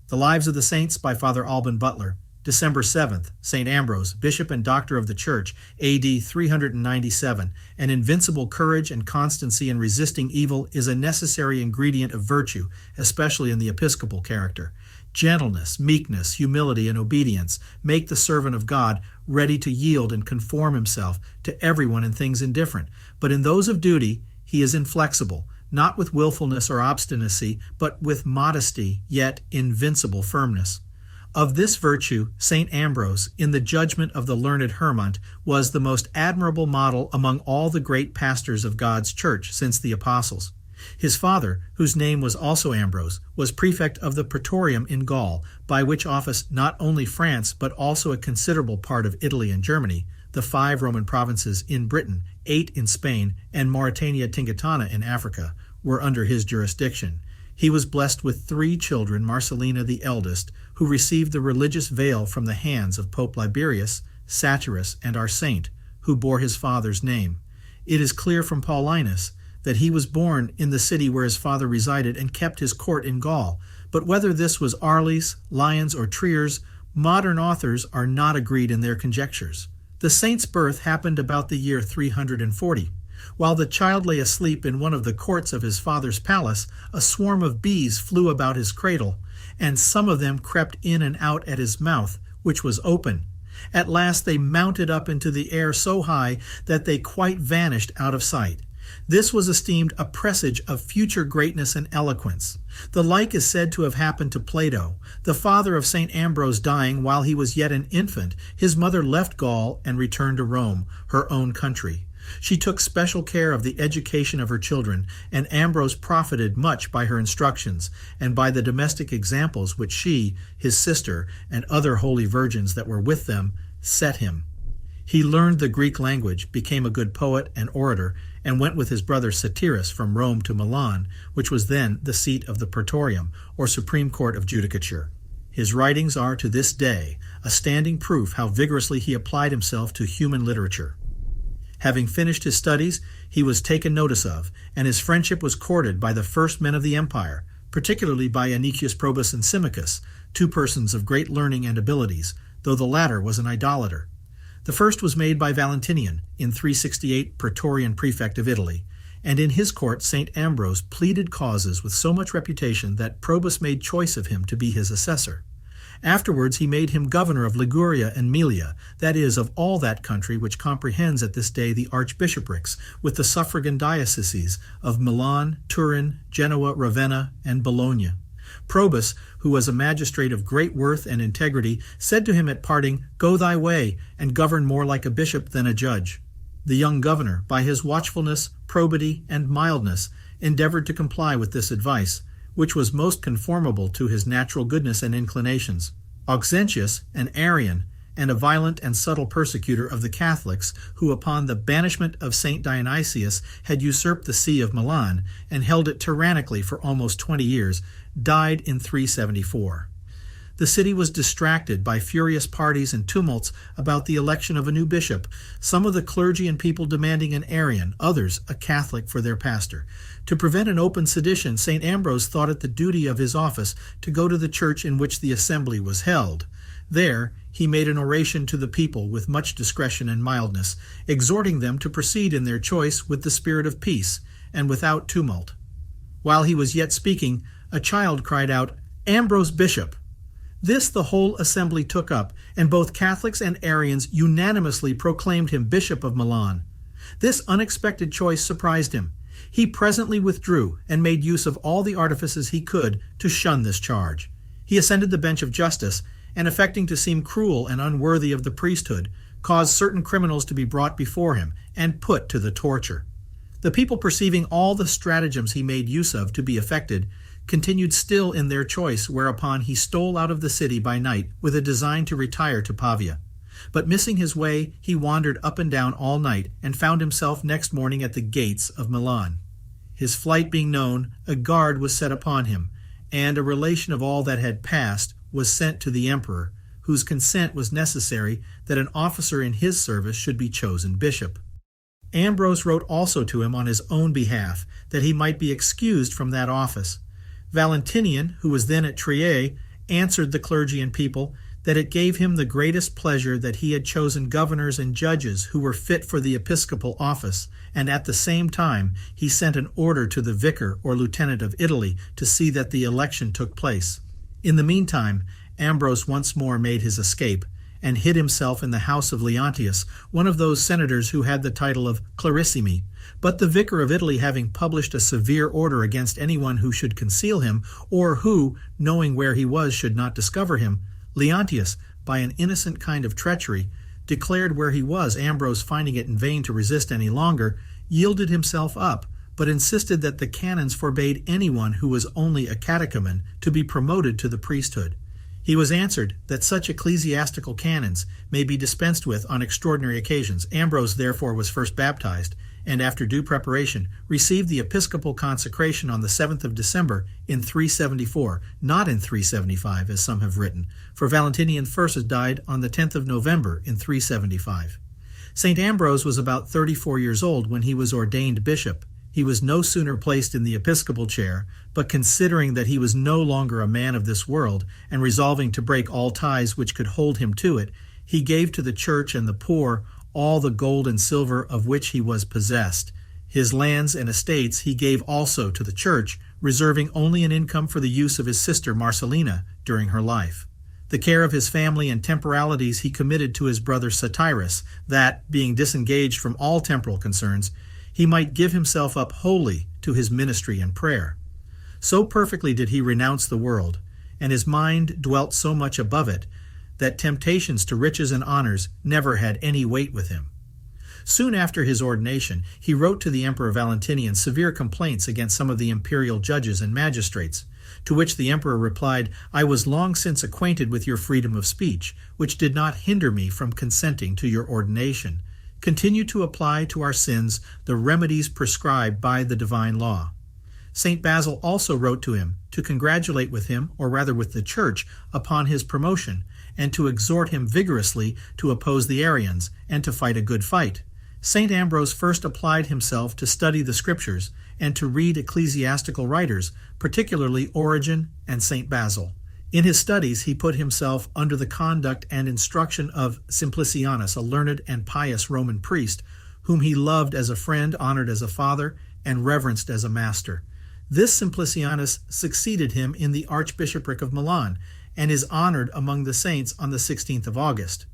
The Lives of the Saints by Father Alban Butler. December 7th, St. Ambrose, Bishop and Doctor of the Church, A.D. 397. An invincible courage and constancy in resisting evil is a necessary ingredient of virtue, especially in the episcopal character. Gentleness, meekness, humility, and obedience make the servant of God ready to yield and conform himself to everyone in things indifferent. But in those of duty, he is inflexible, not with willfulness or obstinacy, but with modesty, yet invincible firmness. Of this virtue, St. Ambrose, in the judgment of the learned Hermont, was the most admirable model among all the great pastors of God's Church since the Apostles. His father, whose name was also Ambrose, was prefect of the Praetorium in Gaul, by which office not only France but also a considerable part of Italy and Germany, the 5 Roman provinces in Britain, 8 in Spain, and Mauritania Tingitana in Africa, were under his jurisdiction. He was blessed with 3 children, Marcellina the eldest, who received the religious veil from the hands of Pope Liberius, Satyrus, and our saint, who bore his father's name. It is clear from Paulinus that he was born in the city where his father resided and kept his court in Gaul, but whether this was Arles, Lyons, or Triers, modern authors are not agreed in their conjectures. The saint's birth happened about the year 340. While the child lay asleep in one of the courts of his father's palace, a swarm of bees flew about his cradle, and some of them crept in and out at his mouth, which was open. At last they mounted up into the air so high that they quite vanished out of sight. This was esteemed a presage of future greatness and eloquence. The like is said to have happened to Plato. The father of St. Ambrose dying while he was yet an infant, his mother left Gaul and returned to Rome, her own country. She took special care of the education of her children, and Ambrose profited much by her instructions and by the domestic examples which she, his sister, and other holy virgins that were with them, set him. He learned the Greek language, became a good poet and orator, and went with his brother Satyrus from Rome to Milan, which was then the seat of the Praetorium, or Supreme Court of Judicature. His writings are to this day a standing proof how vigorously he applied himself to human literature. Having finished his studies, he was taken notice of, and his friendship was courted by the first men of the empire, particularly by Anicius Probus and Symmachus, 2 persons of great learning and abilities, though the latter was an idolater. The first was made by Valentinian, in 368 Praetorian prefect of Italy, and in his court St. Ambrose pleaded causes with so much reputation that Probus made choice of him to be his assessor. Afterwards he made him governor of Liguria and Aemilia, that is, of all that country which comprehends at this day the archbishoprics, with the suffragan dioceses of Milan, Turin, Genoa, Ravenna, and Bologna. Probus, who was a magistrate of great worth and integrity, said to him at parting, "Go thy way, and govern more like a bishop than a judge." The young governor, by his watchfulness, probity, and mildness, endeavored to comply with this advice, which was most conformable to his natural goodness and inclinations. Auxentius, an Arian, and a violent and subtle persecutor of the Catholics, who upon the banishment of St. Dionysius had usurped the see of Milan and held it tyrannically for almost 20 years, died in 374. The city was distracted by furious parties and tumults about the election of a new bishop, some of the clergy and people demanding an Arian, others a Catholic for their pastor. To prevent an open sedition, St. Ambrose thought it the duty of his office to go to the church in which the assembly was held. There he made an oration to the people with much discretion and mildness, exhorting them to proceed in their choice with the spirit of peace and without tumult. While he was yet speaking, a child cried out, "Ambrose Bishop!" This the whole assembly took up, and both Catholics and Arians unanimously proclaimed him Bishop of Milan. This unexpected choice surprised him. He presently withdrew and made use of all the artifices he could to shun this charge. He ascended the bench of justice, and affecting to seem cruel and unworthy of the priesthood, caused certain criminals to be brought before him and put to the torture. The people, perceiving all the stratagems he made use of to be effected, continued still in their choice, whereupon he stole out of the city by night with a design to retire to Pavia. But missing his way, he wandered up and down all night, and found himself next morning at the gates of Milan. His flight being known, a guard was set upon him, and a relation of all that had passed was sent to the emperor, whose consent was necessary that an officer in his service should be chosen bishop. Ambrose wrote also to him on his own behalf, that he might be excused from that office. Valentinian, who was then at Trier, answered the clergy and people that it gave him the greatest pleasure that he had chosen governors and judges who were fit for the episcopal office, and at the same time he sent an order to the vicar or lieutenant of Italy to see that the election took place. In the meantime, Ambrose once more made his escape, and hid himself in the house of Leontius, one of those senators who had the title of clarissimi. But the vicar of Italy having published a severe order against anyone who should conceal him, or who, knowing where he was, should not discover him, Leontius, by an innocent kind of treachery, declared where he was. Ambrose, finding it in vain to resist any longer, yielded himself up, but insisted that the canons forbade anyone who was only a catechumen to be promoted to the priesthood. He was answered that such ecclesiastical canons may be dispensed with on extraordinary occasions. Ambrose therefore was first baptized, and after due preparation received the episcopal consecration on the 7th of December in 374, not in 375 as some have written, for Valentinian first died on the 10th of November in 375. St. Ambrose was about 34 years old when he was ordained bishop. He was no sooner placed in the episcopal chair, but considering that he was no longer a man of this world, and resolving to break all ties which could hold him to it, he gave to the church and the poor all the gold and silver of which he was possessed. His lands and estates he gave also to the church, reserving only an income for the use of his sister Marcellina during her life. The care of his family and temporalities he committed to his brother Satyrus, that, being disengaged from all temporal concerns, he might give himself up wholly to his ministry and prayer. So perfectly did he renounce the world, and his mind dwelt so much above it, that temptations to riches and honors never had any weight with him. Soon after his ordination, he wrote to the Emperor Valentinian severe complaints against some of the imperial judges and magistrates, to which the emperor replied, "I was long since acquainted with your freedom of speech, which did not hinder me from consenting to your ordination. Continue to apply to our sins the remedies prescribed by the divine law." St. Basil also wrote to him to congratulate with him, or rather with the Church, upon his promotion, and to exhort him vigorously to oppose the Arians and to fight a good fight. St. Ambrose first applied himself to study the Scriptures and to read ecclesiastical writers, particularly Origen and St. Basil. In his studies, he put himself under the conduct and instruction of Simplicianus, a learned and pious Roman priest, whom he loved as a friend, honored as a father, and reverenced as a master. This Simplicianus succeeded him in the Archbishopric of Milan, and is honored among the saints on the 16th of August.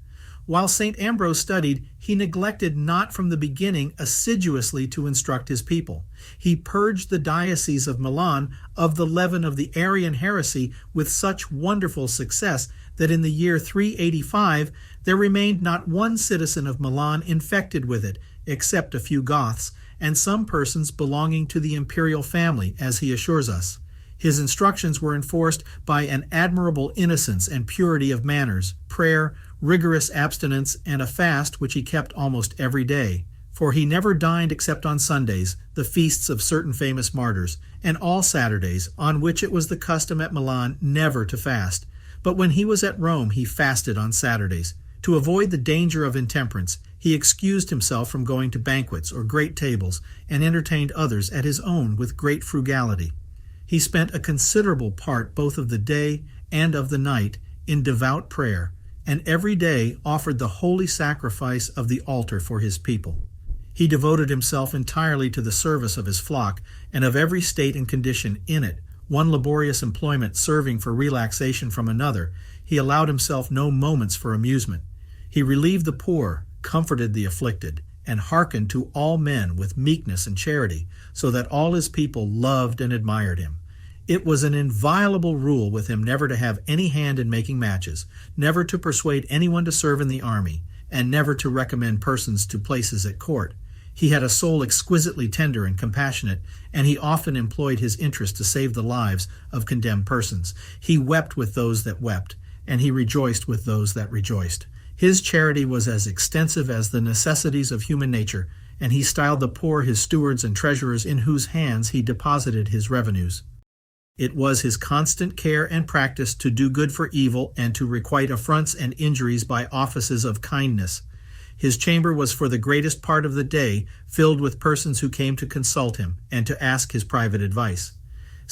While St. Ambrose studied, he neglected not from the beginning assiduously to instruct his people. He purged the diocese of Milan of the leaven of the Arian heresy with such wonderful success that in the year 385 there remained not one citizen of Milan infected with it, except a few Goths, and some persons belonging to the Imperial family, as he assures us. His instructions were enforced by an admirable innocence and purity of manners, prayer, rigorous abstinence, and a fast which he kept almost every day. For he never dined except on Sundays, the feasts of certain famous martyrs, and all Saturdays, on which it was the custom at Milan never to fast. But when he was at Rome, he fasted on Saturdays. To avoid the danger of intemperance, he excused himself from going to banquets or great tables, and entertained others at his own with great frugality. He spent a considerable part both of the day and of the night in devout prayer, and every day offered the holy sacrifice of the altar for his people. He devoted himself entirely to the service of his flock, and of every state and condition in it, one laborious employment serving for relaxation from another. He allowed himself no moments for amusement. He relieved the poor, comforted the afflicted, and hearkened to all men with meekness and charity, so that all his people loved and admired him. It was an inviolable rule with him never to have any hand in making matches, never to persuade anyone to serve in the army, and never to recommend persons to places at court. He had a soul exquisitely tender and compassionate, and he often employed his interest to save the lives of condemned persons. He wept with those that wept, and he rejoiced with those that rejoiced. His charity was as extensive as the necessities of human nature, and he styled the poor his stewards and treasurers, in whose hands he deposited his revenues. It was his constant care and practice to do good for evil and to requite affronts and injuries by offices of kindness. His chamber was for the greatest part of the day filled with persons who came to consult him and to ask his private advice.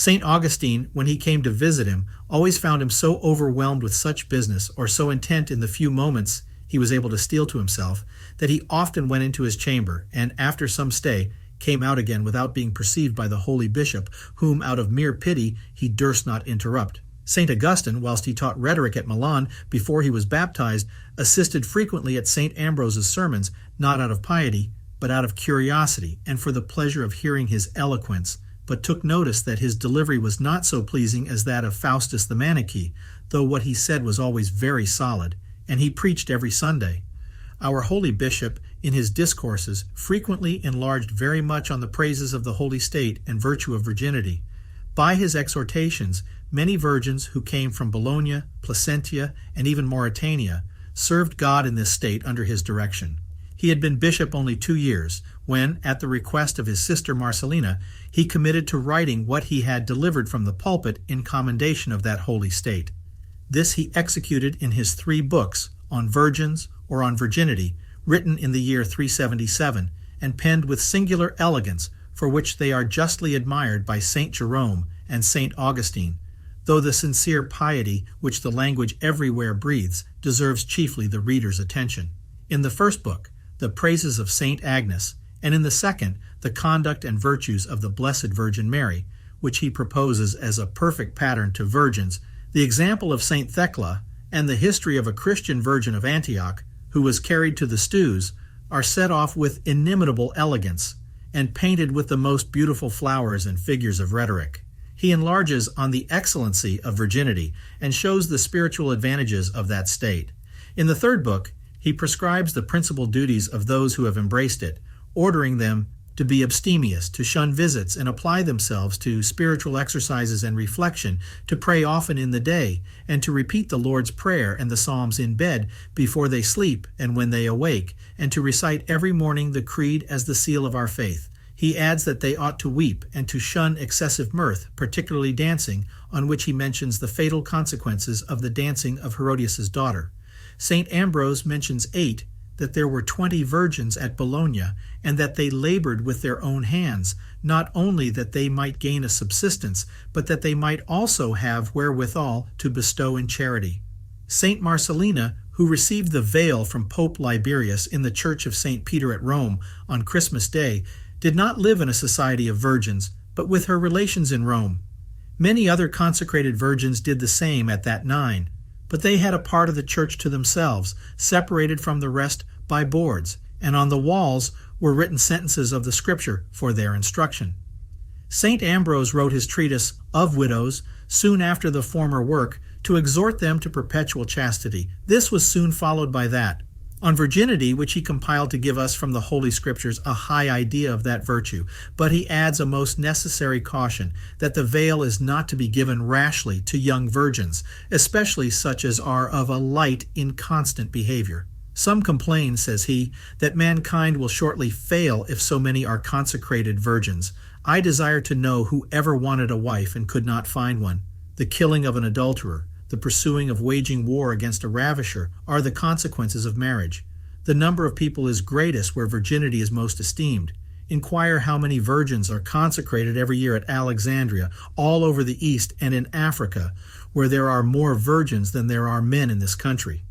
St. Augustine, when he came to visit him, always found him so overwhelmed with such business, or so intent in the few moments he was able to steal to himself, that he often went into his chamber, and after some stay, came out again without being perceived by the holy bishop, whom out of mere pity he durst not interrupt. St. Augustine, whilst he taught rhetoric at Milan before he was baptized, assisted frequently at St. Ambrose's sermons, not out of piety, but out of curiosity, and for the pleasure of hearing his eloquence, but took notice that his delivery was not so pleasing as that of Faustus the Manichee, though what he said was always very solid, and he preached every Sunday. Our holy bishop, in his discourses, frequently enlarged very much on the praises of the holy state and virtue of virginity. By his exhortations, many virgins who came from Bologna, Placentia, and even Mauritania served God in this state under his direction. He had been bishop only 2 years, when, at the request of his sister Marcellina, he committed to writing what he had delivered from the pulpit in commendation of that holy state. This he executed in his 3 books, on virgins or on virginity, written in the year 377, and penned with singular elegance, for which they are justly admired by St. Jerome and St. Augustine, though the sincere piety which the language everywhere breathes deserves chiefly the reader's attention. In the first book, the praises of St. Agnes, and in the second, the conduct and virtues of the Blessed Virgin Mary, which he proposes as a perfect pattern to virgins, the example of St. Thecla, and the history of a Christian virgin of Antioch, who was carried to the stews, are set off with inimitable elegance, and painted with the most beautiful flowers and figures of rhetoric. He enlarges on the excellency of virginity, and shows the spiritual advantages of that state. In the third book, he prescribes the principal duties of those who have embraced it, ordering them to be abstemious, to shun visits, and apply themselves to spiritual exercises and reflection, to pray often in the day, and to repeat the Lord's Prayer and the Psalms in bed before they sleep and when they awake, and to recite every morning the Creed as the seal of our faith. He adds that they ought to weep and to shun excessive mirth, particularly dancing, on which he mentions the fatal consequences of the dancing of Herodias' daughter. St. Ambrose mentions 8, that there were 20 virgins at Bologna, and that they labored with their own hands, not only that they might gain a subsistence, but that they might also have wherewithal to bestow in charity. St. Marcellina, who received the veil from Pope Liberius in the Church of St. Peter at Rome on Christmas Day, did not live in a society of virgins, but with her relations in Rome. Many other consecrated virgins did the same at that 9, but they had a part of the church to themselves, separated from the rest by boards, and on the walls were written sentences of the Scripture for their instruction. St. Ambrose wrote his treatise Of Widows soon after the former work to exhort them to perpetual chastity. This was soon followed by that. On virginity, which he compiled to give us from the Holy Scriptures a high idea of that virtue, but he adds a most necessary caution that the veil is not to be given rashly to young virgins, especially such as are of a light, inconstant behavior. Some complain, says he, that mankind will shortly fail if so many are consecrated virgins. I desire to know who ever wanted a wife and could not find one. The killing of an adulterer, the pursuing of waging war against a ravisher are the consequences of marriage. The number of people is greatest where virginity is most esteemed. Inquire how many virgins are consecrated every year at Alexandria, all over the East, and in Africa, where there are more virgins than there are men in this country.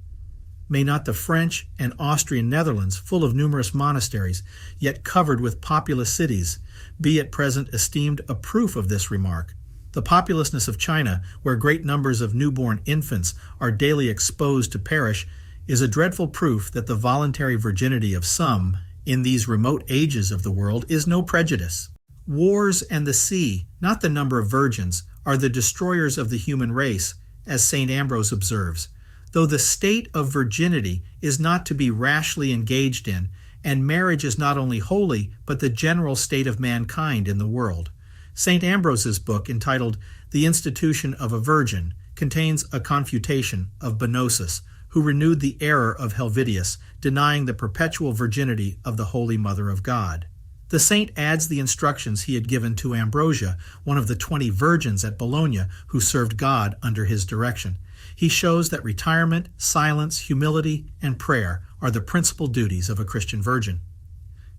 May not the French and Austrian Netherlands, full of numerous monasteries, yet covered with populous cities, be at present esteemed a proof of this remark? The populousness of China, where great numbers of newborn infants are daily exposed to perish, is a dreadful proof that the voluntary virginity of some, in these remote ages of the world, is no prejudice. Wars and the sea, not the number of virgins, are the destroyers of the human race, as St. Ambrose observes, though the state of virginity is not to be rashly engaged in, and marriage is not only holy, but the general state of mankind in the world. St. Ambrose's book, entitled The Institution of a Virgin, contains a confutation of Bonosus, who renewed the error of Helvidius, denying the perpetual virginity of the Holy Mother of God. The saint adds the instructions he had given to Ambrosia, one of the 20 virgins at Bologna who served God under his direction. He shows that retirement, silence, humility, and prayer are the principal duties of a Christian virgin.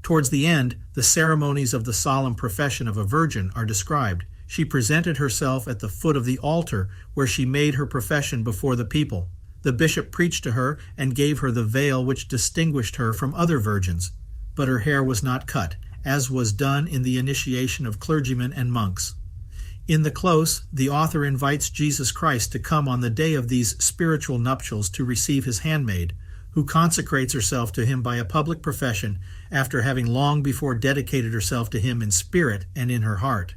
Towards the end, the ceremonies of the solemn profession of a virgin are described. she presented herself at the foot of the altar, where she made her profession before the people. The bishop preached to her and gave her the veil which distinguished her from other virgins. But her hair was not cut, as was done in the initiation of clergymen and monks. In the close, the author invites Jesus Christ to come on the day of these spiritual nuptials to receive his handmaid, who consecrates herself to him by a public profession after having long before dedicated herself to him in spirit and in her heart.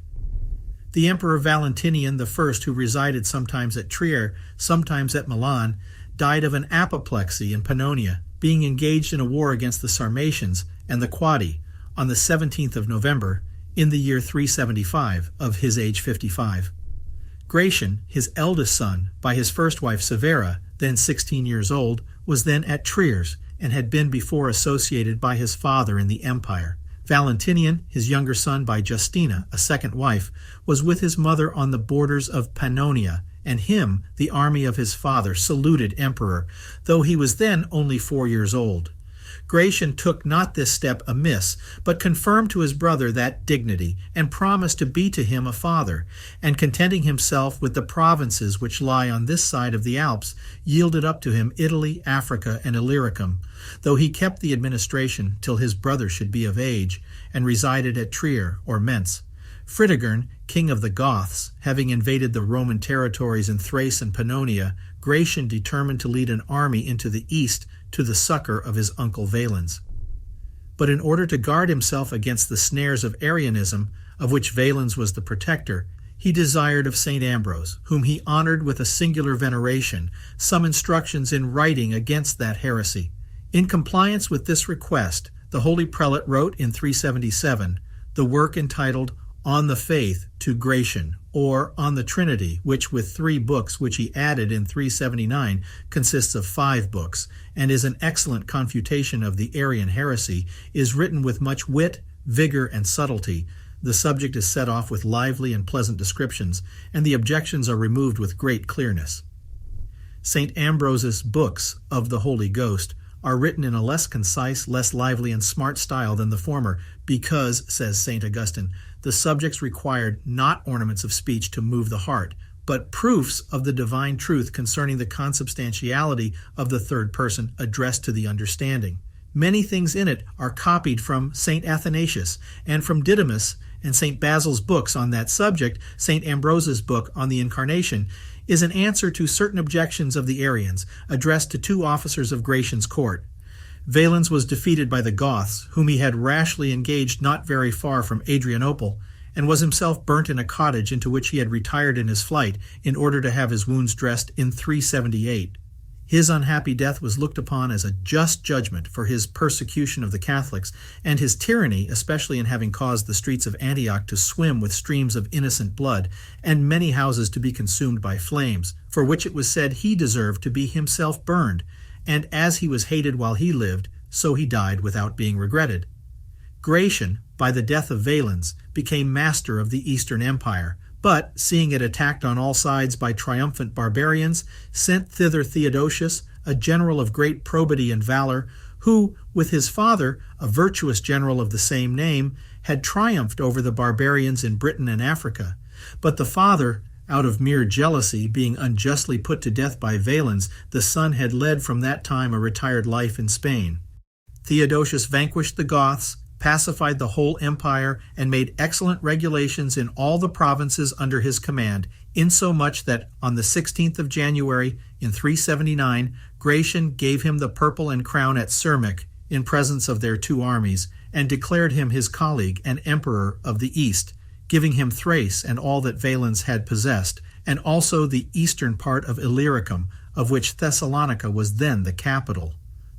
The Emperor Valentinian I, who resided sometimes at Trier, sometimes at Milan, died of an apoplexy in Pannonia, being engaged in a war against the Sarmatians and the Quadi on the 17th of November, in the year 375, of his age 55. Gratian, his eldest son, by his first wife Severa, then 16 years old, was then at Triers, and had been before associated by his father in the empire. Valentinian, his younger son by Justina, a second wife, was with his mother on the borders of Pannonia, and him the army of his father saluted emperor, though he was then only 4 years old. Gratian took not this step amiss, but confirmed to his brother that dignity, and promised to be to him a father, and contenting himself with the provinces which lie on this side of the Alps, yielded up to him Italy, Africa, and Illyricum, though he kept the administration till his brother should be of age, and resided at Trier or Mentz. Fritigern, king of the Goths, having invaded the Roman territories in Thrace and Pannonia, Gratian determined to lead an army into the east to the succor of his uncle Valens. But in order to guard himself against the snares of Arianism, of which Valens was the protector, he desired of St. Ambrose, whom he honored with a singular veneration, some instructions in writing against that heresy. In compliance with this request, the holy prelate wrote in 377 the work entitled On the Faith to Gratian, or On the Trinity, which with 3 books which he added in 379 consists of 5 books, and is an excellent confutation of the Arian heresy, is written with much wit, vigor, and subtlety. The subject is set off with lively and pleasant descriptions, and the objections are removed with great clearness. St. Ambrose's books of the Holy Ghost are written in a less concise, less lively, and smart style than the former, because, says St. Augustine, the subjects required not ornaments of speech to move the heart, but proofs of the divine truth concerning the consubstantiality of the third person addressed to the understanding. Many things in it are copied from St. Athanasius and from Didymus, and St. Basil's books on that subject. St. Ambrose's book on the Incarnation is an answer to certain objections of the Arians, addressed to 2 officers of Gratian's court. Valens was defeated by the Goths, whom he had rashly engaged not very far from Adrianople, and was himself burnt in a cottage into which he had retired in his flight in order to have his wounds dressed in 378. His unhappy death was looked upon as a just judgment for his persecution of the Catholics, and his tyranny, especially in having caused the streets of Antioch to swim with streams of innocent blood, and many houses to be consumed by flames, for which it was said he deserved to be himself burned, and as he was hated while he lived, so he died without being regretted. Gratian, by the death of Valens, became master of the Eastern Empire, but, seeing it attacked on all sides by triumphant barbarians, sent thither Theodosius, a general of great probity and valor, who, with his father, a virtuous general of the same name, had triumphed over the barbarians in Britain and Africa. But the father, out of mere jealousy, being unjustly put to death by Valens, the son had led from that time a retired life in Spain. Theodosius vanquished the Goths, pacified the whole empire, and made excellent regulations in all the provinces under his command, insomuch that on the 16th of January in 379, Gratian gave him the purple and crown at Sirmic in presence of their 2 armies, and declared him his colleague and emperor of the East, giving him Thrace and all that Valens had possessed, and also the eastern part of Illyricum, of which Thessalonica was then the capital.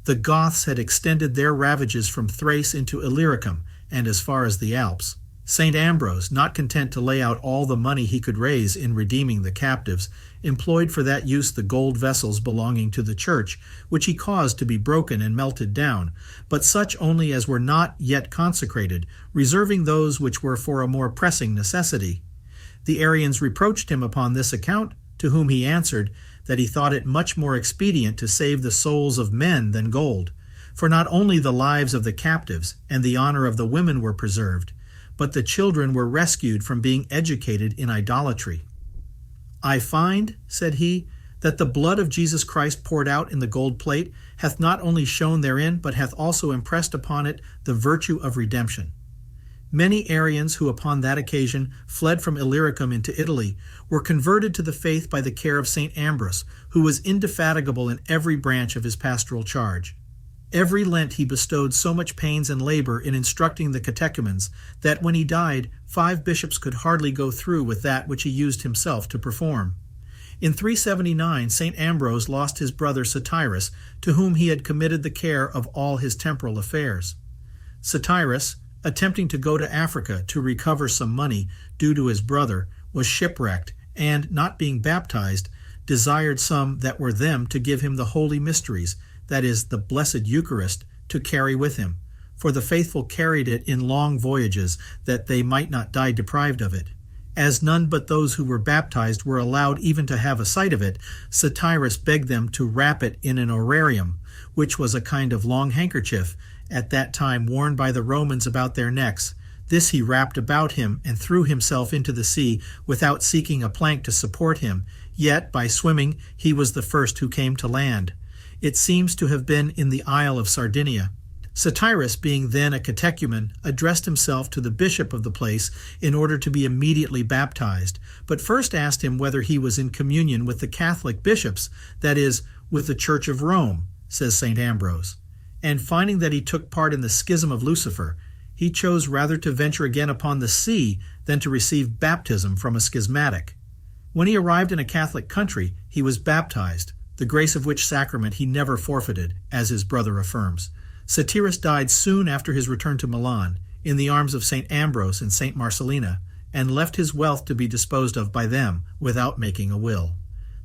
The Goths had extended their ravages from Thrace into Illyricum, and as far as the Alps. St. Ambrose, not content to lay out all the money he could raise in redeeming the captives, employed for that use the gold vessels belonging to the Church, which he caused to be broken and melted down, but such only as were not yet consecrated, reserving those which were for a more pressing necessity. The Arians reproached him upon this account, to whom he answered that he thought it much more expedient to save the souls of men than gold, for not only the lives of the captives and the honor of the women were preserved, but the children were rescued from being educated in idolatry. "I find," said he, "that the blood of Jesus Christ poured out in the gold plate hath not only shone therein, but hath also impressed upon it the virtue of redemption." Many Arians who upon that occasion fled from Illyricum into Italy were converted to the faith by the care of St. Ambrose, who was indefatigable in every branch of his pastoral charge. Every Lent he bestowed so much pains and labor in instructing the catechumens that when he died, 5 bishops could hardly go through with that which he used himself to perform. In 379, St. Ambrose lost his brother Satyrus, to whom he had committed the care of all his temporal affairs. Satyrus, attempting to go to Africa to recover some money due to his brother, was shipwrecked, and, not being baptized, desired some that were them to give him the holy mysteries, that is, the blessed Eucharist, to carry with him, for the faithful carried it in long voyages, that they might not die deprived of it. As none but those who were baptized were allowed even to have a sight of it, Satyrus begged them to wrap it in an orarium, which was a kind of long handkerchief, at that time worn by the Romans about their necks. This he wrapped about him and threw himself into the sea without seeking a plank to support him, yet by swimming he was the first who came to land. It seems to have been in the Isle of Sardinia. Satyrus, being then a catechumen, addressed himself to the bishop of the place in order to be immediately baptized, but first asked him whether he was in communion with the Catholic bishops, that is, with the Church of Rome, says St. Ambrose. And finding that he took part in the schism of Lucifer, he chose rather to venture again upon the sea than to receive baptism from a schismatic. When he arrived in a Catholic country, he was baptized, the grace of which sacrament he never forfeited, as his brother affirms. Satyrus died soon after his return to Milan, in the arms of St. Ambrose and St. Marcellina, and left his wealth to be disposed of by them without making a will.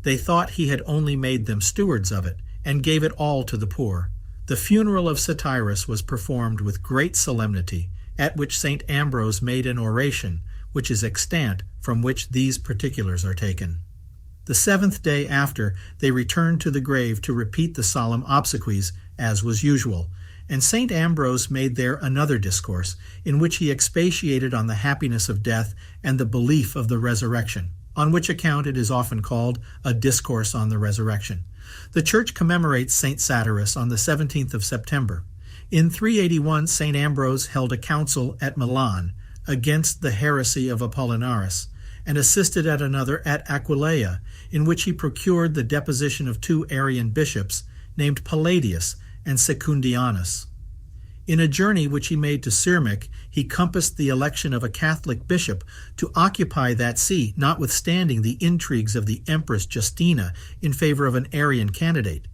They thought he had only made them stewards of it, and gave it all to the poor. The funeral of Satyrus was performed with great solemnity, at which St. Ambrose made an oration, which is extant, from which these particulars are taken. The 7th day after, they returned to the grave to repeat the solemn obsequies, as was usual, and St. Ambrose made there another discourse, in which he expatiated on the happiness of death and the belief of the resurrection, on which account it is often called a discourse on the resurrection. The Church commemorates St. Satyrus on the 17th of September. In 381, St. Ambrose held a council at Milan against the heresy of Apollinaris, and assisted at another at Aquileia, in which he procured the deposition of 2 Arian bishops, named Palladius and Secundianus. In a journey which he made to Sirmic, he compassed the election of a Catholic bishop to occupy that see, notwithstanding the intrigues of the Empress Justina in favor of an Arian candidate.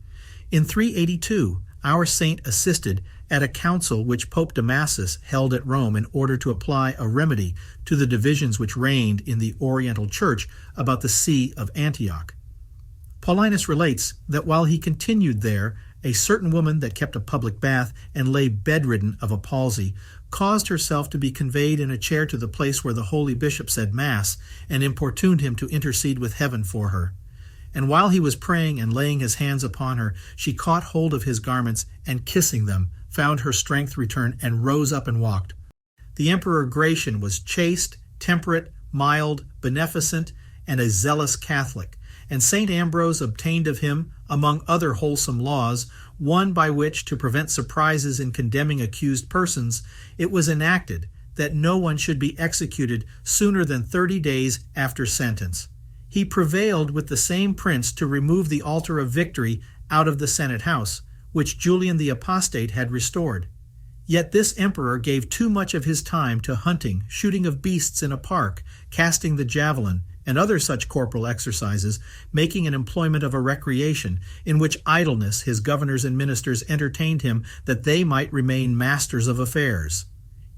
In 382, our saint assisted at a council which Pope Damasus held at Rome in order to apply a remedy to the divisions which reigned in the Oriental Church about the see of Antioch. Paulinus relates that while he continued there, a certain woman that kept a public bath and lay bedridden of a palsy caused herself to be conveyed in a chair to the place where the holy bishop said Mass, and importuned him to intercede with heaven for her. And while he was praying and laying his hands upon her, she caught hold of his garments, and kissing them, found her strength return, and rose up and walked. The Emperor Gratian was chaste, temperate, mild, beneficent, and a zealous Catholic, and St. Ambrose obtained of him, among other wholesome laws, one by which, to prevent surprises in condemning accused persons, it was enacted that no one should be executed sooner than 30 days after sentence. He prevailed with the same prince to remove the altar of victory out of the Senate house, which Julian the Apostate had restored. Yet this emperor gave too much of his time to hunting, shooting of beasts in a park, casting the javelin, and other such corporal exercises, making an employment of a recreation, in which idleness his governors and ministers entertained him that they might remain masters of affairs.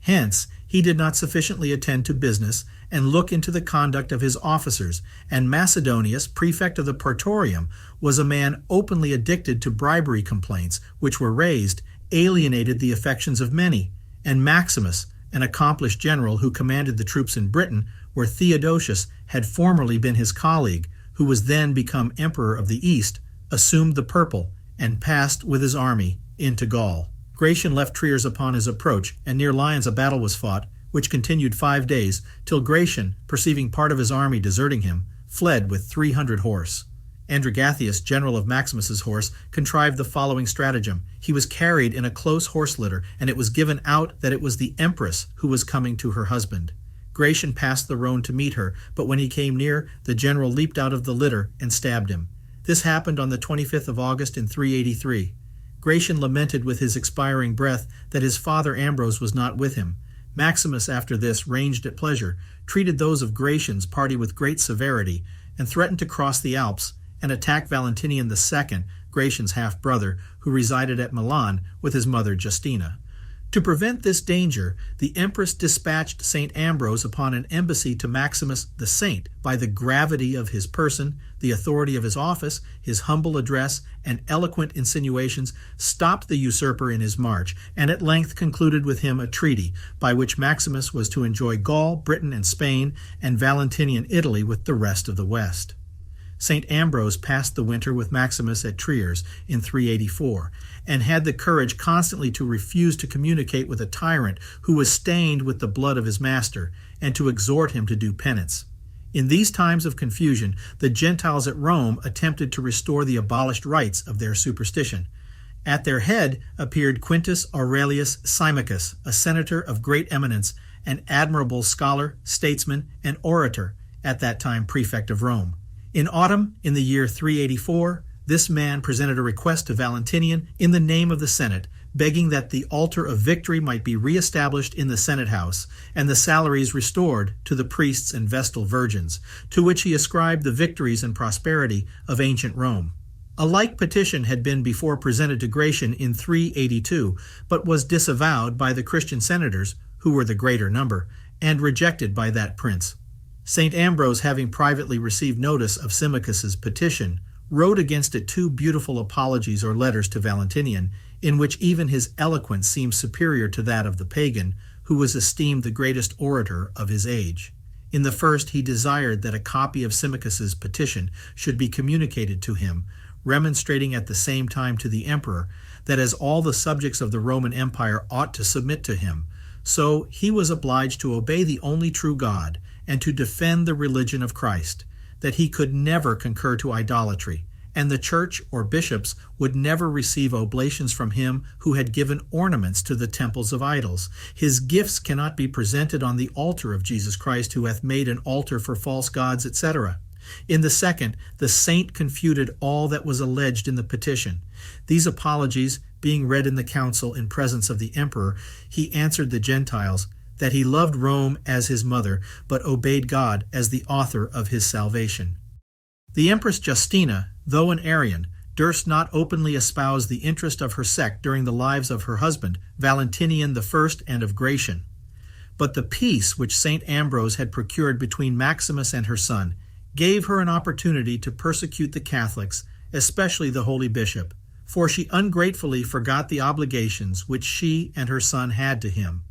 Hence, he did not sufficiently attend to business, and look into the conduct of his officers, and Macedonius, prefect of the Praetorium, was a man openly addicted to bribery complaints, which were raised, alienated the affections of many, and Maximus, an accomplished general who commanded the troops in Britain, where Theodosius had formerly been his colleague, who was then become emperor of the East, assumed the purple, and passed with his army into Gaul. Gratian left Triers upon his approach, and near Lyons a battle was fought, which continued 5 days, till Gratian, perceiving part of his army deserting him, fled with 300 horse. Androgathius, general of Maximus's horse, contrived the following stratagem. He was carried in a close horse litter, and it was given out that it was the Empress who was coming to her husband. Gratian passed the Rhone to meet her, but when he came near, the general leaped out of the litter and stabbed him. This happened on the 25th of August in 383. Gratian lamented with his expiring breath that his father Ambrose was not with him. Maximus, after this, ranged at pleasure, treated those of Gratian's party with great severity, and threatened to cross the Alps and attack Valentinian II, Gratian's half-brother, who resided at Milan with his mother Justina. To prevent this danger, the Empress dispatched St. Ambrose upon an embassy to Maximus the Saint by the gravity of his person, the authority of his office, his humble address, and eloquent insinuations, stopped the usurper in his march, and at length concluded with him a treaty by which Maximus was to enjoy Gaul, Britain, and Spain, and Valentinian Italy with the rest of the West. St. Ambrose passed the winter with Maximus at Triers in 384, and had the courage constantly to refuse to communicate with a tyrant who was stained with the blood of his master, and to exhort him to do penance. In these times of confusion, the Gentiles at Rome attempted to restore the abolished rites of their superstition. At their head appeared Quintus Aurelius Symmachus, a senator of great eminence, an admirable scholar, statesman, and orator, at that time prefect of Rome. In autumn, in the year 384, this man presented a request to Valentinian in the name of the Senate, begging that the altar of victory might be re-established in the Senate house, and the salaries restored to the priests and Vestal virgins, to which he ascribed the victories and prosperity of ancient Rome. A like petition had been before presented to Gratian in 382, but was disavowed by the Christian senators, who were the greater number, and rejected by that prince. St. Ambrose, having privately received notice of Symmachus's petition, wrote against it 2 beautiful apologies or letters to Valentinian, in which even his eloquence seems superior to that of the pagan, who was esteemed the greatest orator of his age. In the first, he desired that a copy of Symmachus's petition should be communicated to him, remonstrating at the same time to the emperor that as all the subjects of the Roman Empire ought to submit to him, so he was obliged to obey the only true God, and to defend the religion of Christ, that he could never concur to idolatry, and the church or bishops would never receive oblations from him who had given ornaments to the temples of idols. His gifts cannot be presented on the altar of Jesus Christ, who hath made an altar for false gods, etc. In the second, the saint confuted all that was alleged in the petition. These apologies, being read in the council in presence of the emperor, he answered the Gentiles, that he loved Rome as his mother, but obeyed God as the author of his salvation. The Empress Justina, though an Arian, durst not openly espouse the interest of her sect during the lives of her husband, Valentinian I and of Gratian. But the peace which St. Ambrose had procured between Maximus and her son gave her an opportunity to persecute the Catholics, especially the holy bishop, for she ungratefully forgot the obligations which she and her son had to him.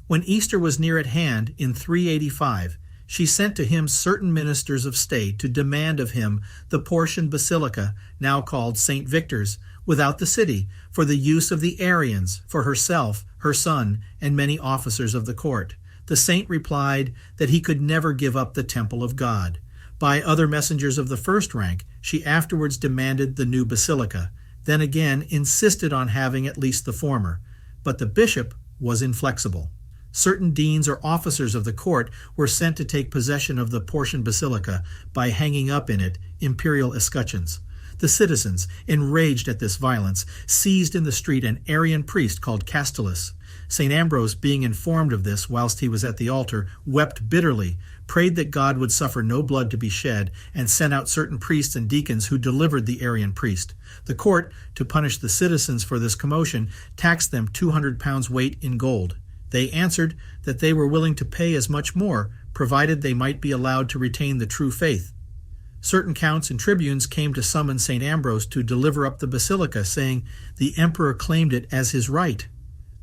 When Easter was near at hand in 385, she sent to him certain ministers of state to demand of him the portion basilica, now called St. Victor's, without the city, for the use of the Arians, for herself, her son, and many officers of the court. The saint replied that he could never give up the temple of God. By other messengers of the first rank, she afterwards demanded the new basilica, then again insisted on having at least the former. But the bishop was inflexible. Certain deans or officers of the court were sent to take possession of the portion basilica by hanging up in it imperial escutcheons. The citizens, enraged at this violence, seized in the street an Arian priest called Castellus. St. Ambrose, being informed of this whilst he was at the altar, wept bitterly, prayed that God would suffer no blood to be shed, and sent out certain priests and deacons who delivered the Arian priest. The court, to punish the citizens for this commotion, taxed them 200 pounds weight in gold. They answered that they were willing to pay as much more, provided they might be allowed to retain the true faith. Certain counts and tribunes came to summon St. Ambrose to deliver up the basilica, saying the emperor claimed it as his right.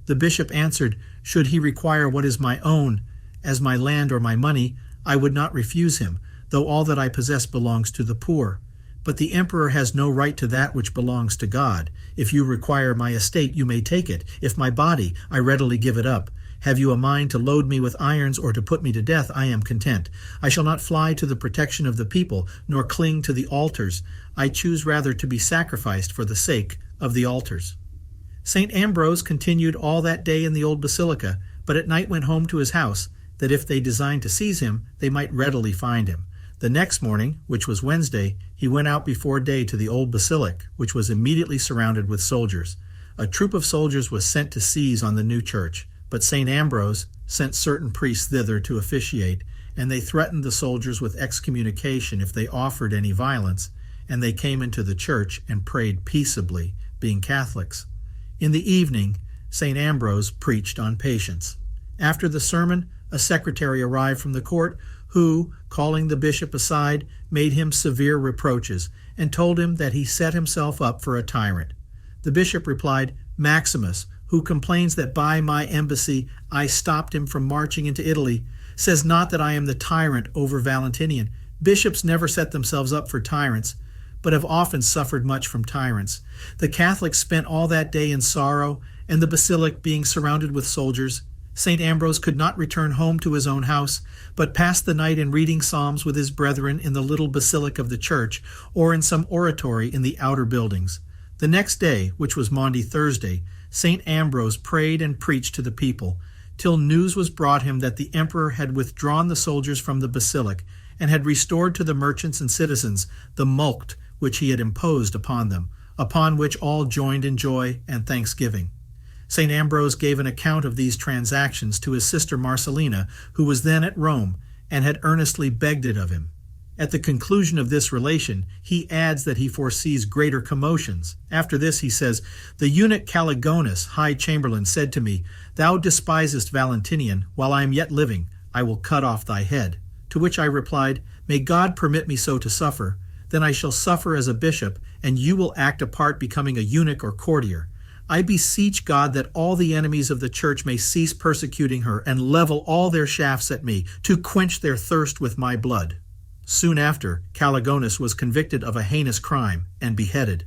The bishop answered, should he require what is my own, as my land or my money, I would not refuse him, though all that I possess belongs to the poor. But the emperor has no right to that which belongs to God. If you require my estate, you may take it. If my body, I readily give it up. Have you a mind to load me with irons or to put me to death? I am content. I shall not fly to the protection of the people, nor cling to the altars. I choose rather to be sacrificed for the sake of the altars." St. Ambrose continued all that day in the old basilica, but at night went home to his house, that if they designed to seize him, they might readily find him. The next morning, which was Wednesday, he went out before day to the old basilica, which was immediately surrounded with soldiers. A troop of soldiers was sent to seize on the new church, but St. Ambrose sent certain priests thither to officiate, and they threatened the soldiers with excommunication if they offered any violence, and they came into the church and prayed peaceably, being Catholics. In the evening, St. Ambrose preached on patience. After the sermon, a secretary arrived from the court, who, calling the bishop aside, made him severe reproaches, and told him that he set himself up for a tyrant. The bishop replied, "Maximus, who complains that by my embassy I stopped him from marching into Italy, says not that I am the tyrant over Valentinian. Bishops never set themselves up for tyrants, but have often suffered much from tyrants. The Catholics spent all that day in sorrow, and the basilica being surrounded with soldiers. St. Ambrose could not return home to his own house, but passed the night in reading psalms with his brethren in the little basilica of the church, or in some oratory in the outer buildings. The next day, which was Maundy Thursday, St. Ambrose prayed and preached to the people, till news was brought him that the emperor had withdrawn the soldiers from the basilica, and had restored to the merchants and citizens the mulct which he had imposed upon them, upon which all joined in joy and thanksgiving. St. Ambrose gave an account of these transactions to his sister Marcellina, who was then at Rome, and had earnestly begged it of him. At the conclusion of this relation, he adds that he foresees greater commotions. After this, he says, "The eunuch Caligonus, high chamberlain, said to me, 'Thou despisest Valentinian, while I am yet living, I will cut off thy head.' To which I replied, 'May God permit me so to suffer. Then I shall suffer as a bishop, and you will act a part becoming a eunuch or courtier. I beseech God that all the enemies of the church may cease persecuting her, and level all their shafts at me, to quench their thirst with my blood." Soon after, Caligonus was convicted of a heinous crime and beheaded.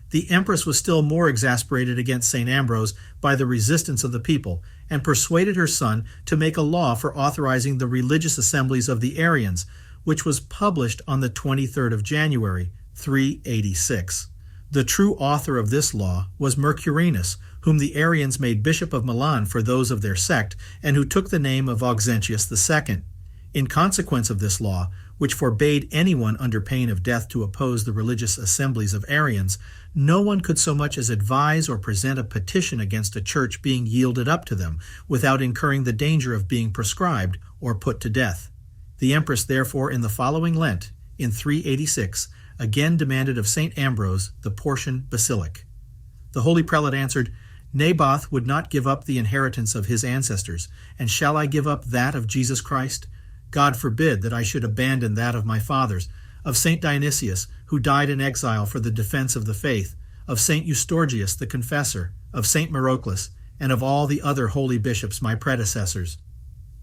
The Empress was still more exasperated against St. Ambrose by the resistance of the people, and persuaded her son to make a law for authorizing the religious assemblies of the Arians, which was published on the 23rd of January, 386. The true author of this law was Mercurinus, whom the Arians made Bishop of Milan for those of their sect, and who took the name of Auxentius II. In consequence of this law, which forbade anyone under pain of death to oppose the religious assemblies of Arians, no one could so much as advise or present a petition against a church being yielded up to them, without incurring the danger of being proscribed or put to death. The Empress therefore in the following Lent, in 386, again demanded of St. Ambrose the Portian Basilic. The holy prelate answered, "Naboth would not give up the inheritance of his ancestors, and shall I give up that of Jesus Christ? God forbid that I should abandon that of my fathers, of St. Dionysius, who died in exile for the defense of the faith, of St. Eustorgius the Confessor, of St. Miraculous, and of all the other holy bishops my predecessors."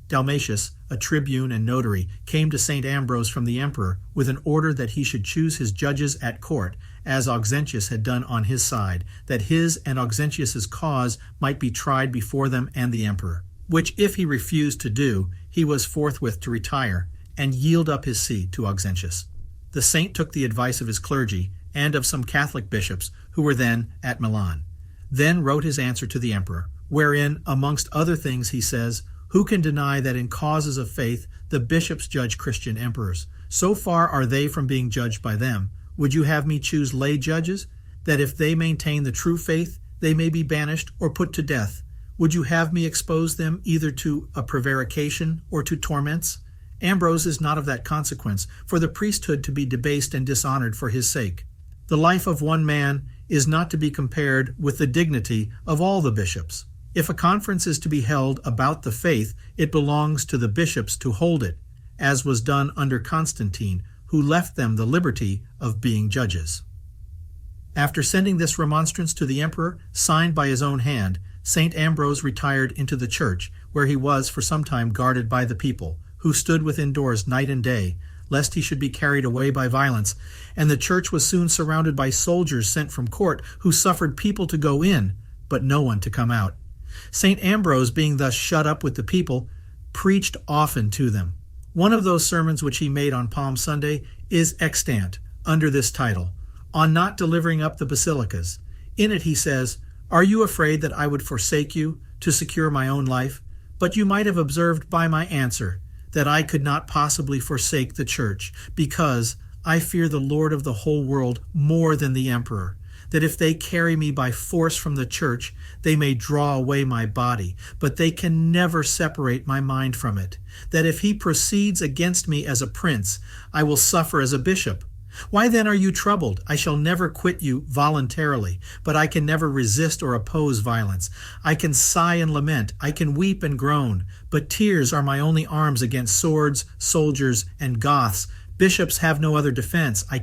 Dalmatius, a tribune and notary, came to St. Ambrose from the emperor with an order that he should choose his judges at court, as Auxentius had done on his side, that his and Auxentius's cause might be tried before them and the emperor, which if he refused to do, he was forthwith to retire and yield up his see to Auxentius. The saint took the advice of his clergy and of some Catholic bishops who were then at Milan, then wrote his answer to the emperor, wherein, amongst other things, he says, "Who can deny that in causes of faith the bishops judge Christian emperors? So far are they from being judged by them. Would you have me choose lay judges, that if they maintain the true faith, they may be banished or put to death? Would you have me expose them either to a prevarication or to torments? Ambrose is not of that consequence, for the priesthood to be debased and dishonored for his sake. The life of one man is not to be compared with the dignity of all the bishops. If a conference is to be held about the faith, it belongs to the bishops to hold it, as was done under Constantine, who left them the liberty of being judges." After sending this remonstrance to the emperor, signed by his own hand, St. Ambrose retired into the church, where he was for some time guarded by the people, who stood within doors night and day, lest he should be carried away by violence, and the church was soon surrounded by soldiers sent from court, who suffered people to go in, but no one to come out. St. Ambrose, being thus shut up with the people, preached often to them. One of those sermons which he made on Palm Sunday is extant under this title, On Not Delivering Up the Basilicas. In it he says, "Are you afraid that I would forsake you to secure my own life? But you might have observed by my answer that I could not possibly forsake the Church, because I fear the Lord of the whole world more than the Emperor, that if they carry me by force from the Church, they may draw away my body, but they can never separate my mind from it, that if he proceeds against me as a prince, I will suffer as a bishop. Why then are you troubled? I shall never quit you voluntarily, but I can never resist or oppose violence. I can sigh and lament, I can weep and groan, but tears are my only arms against swords, soldiers, and Goths. Bishops have no other defense. I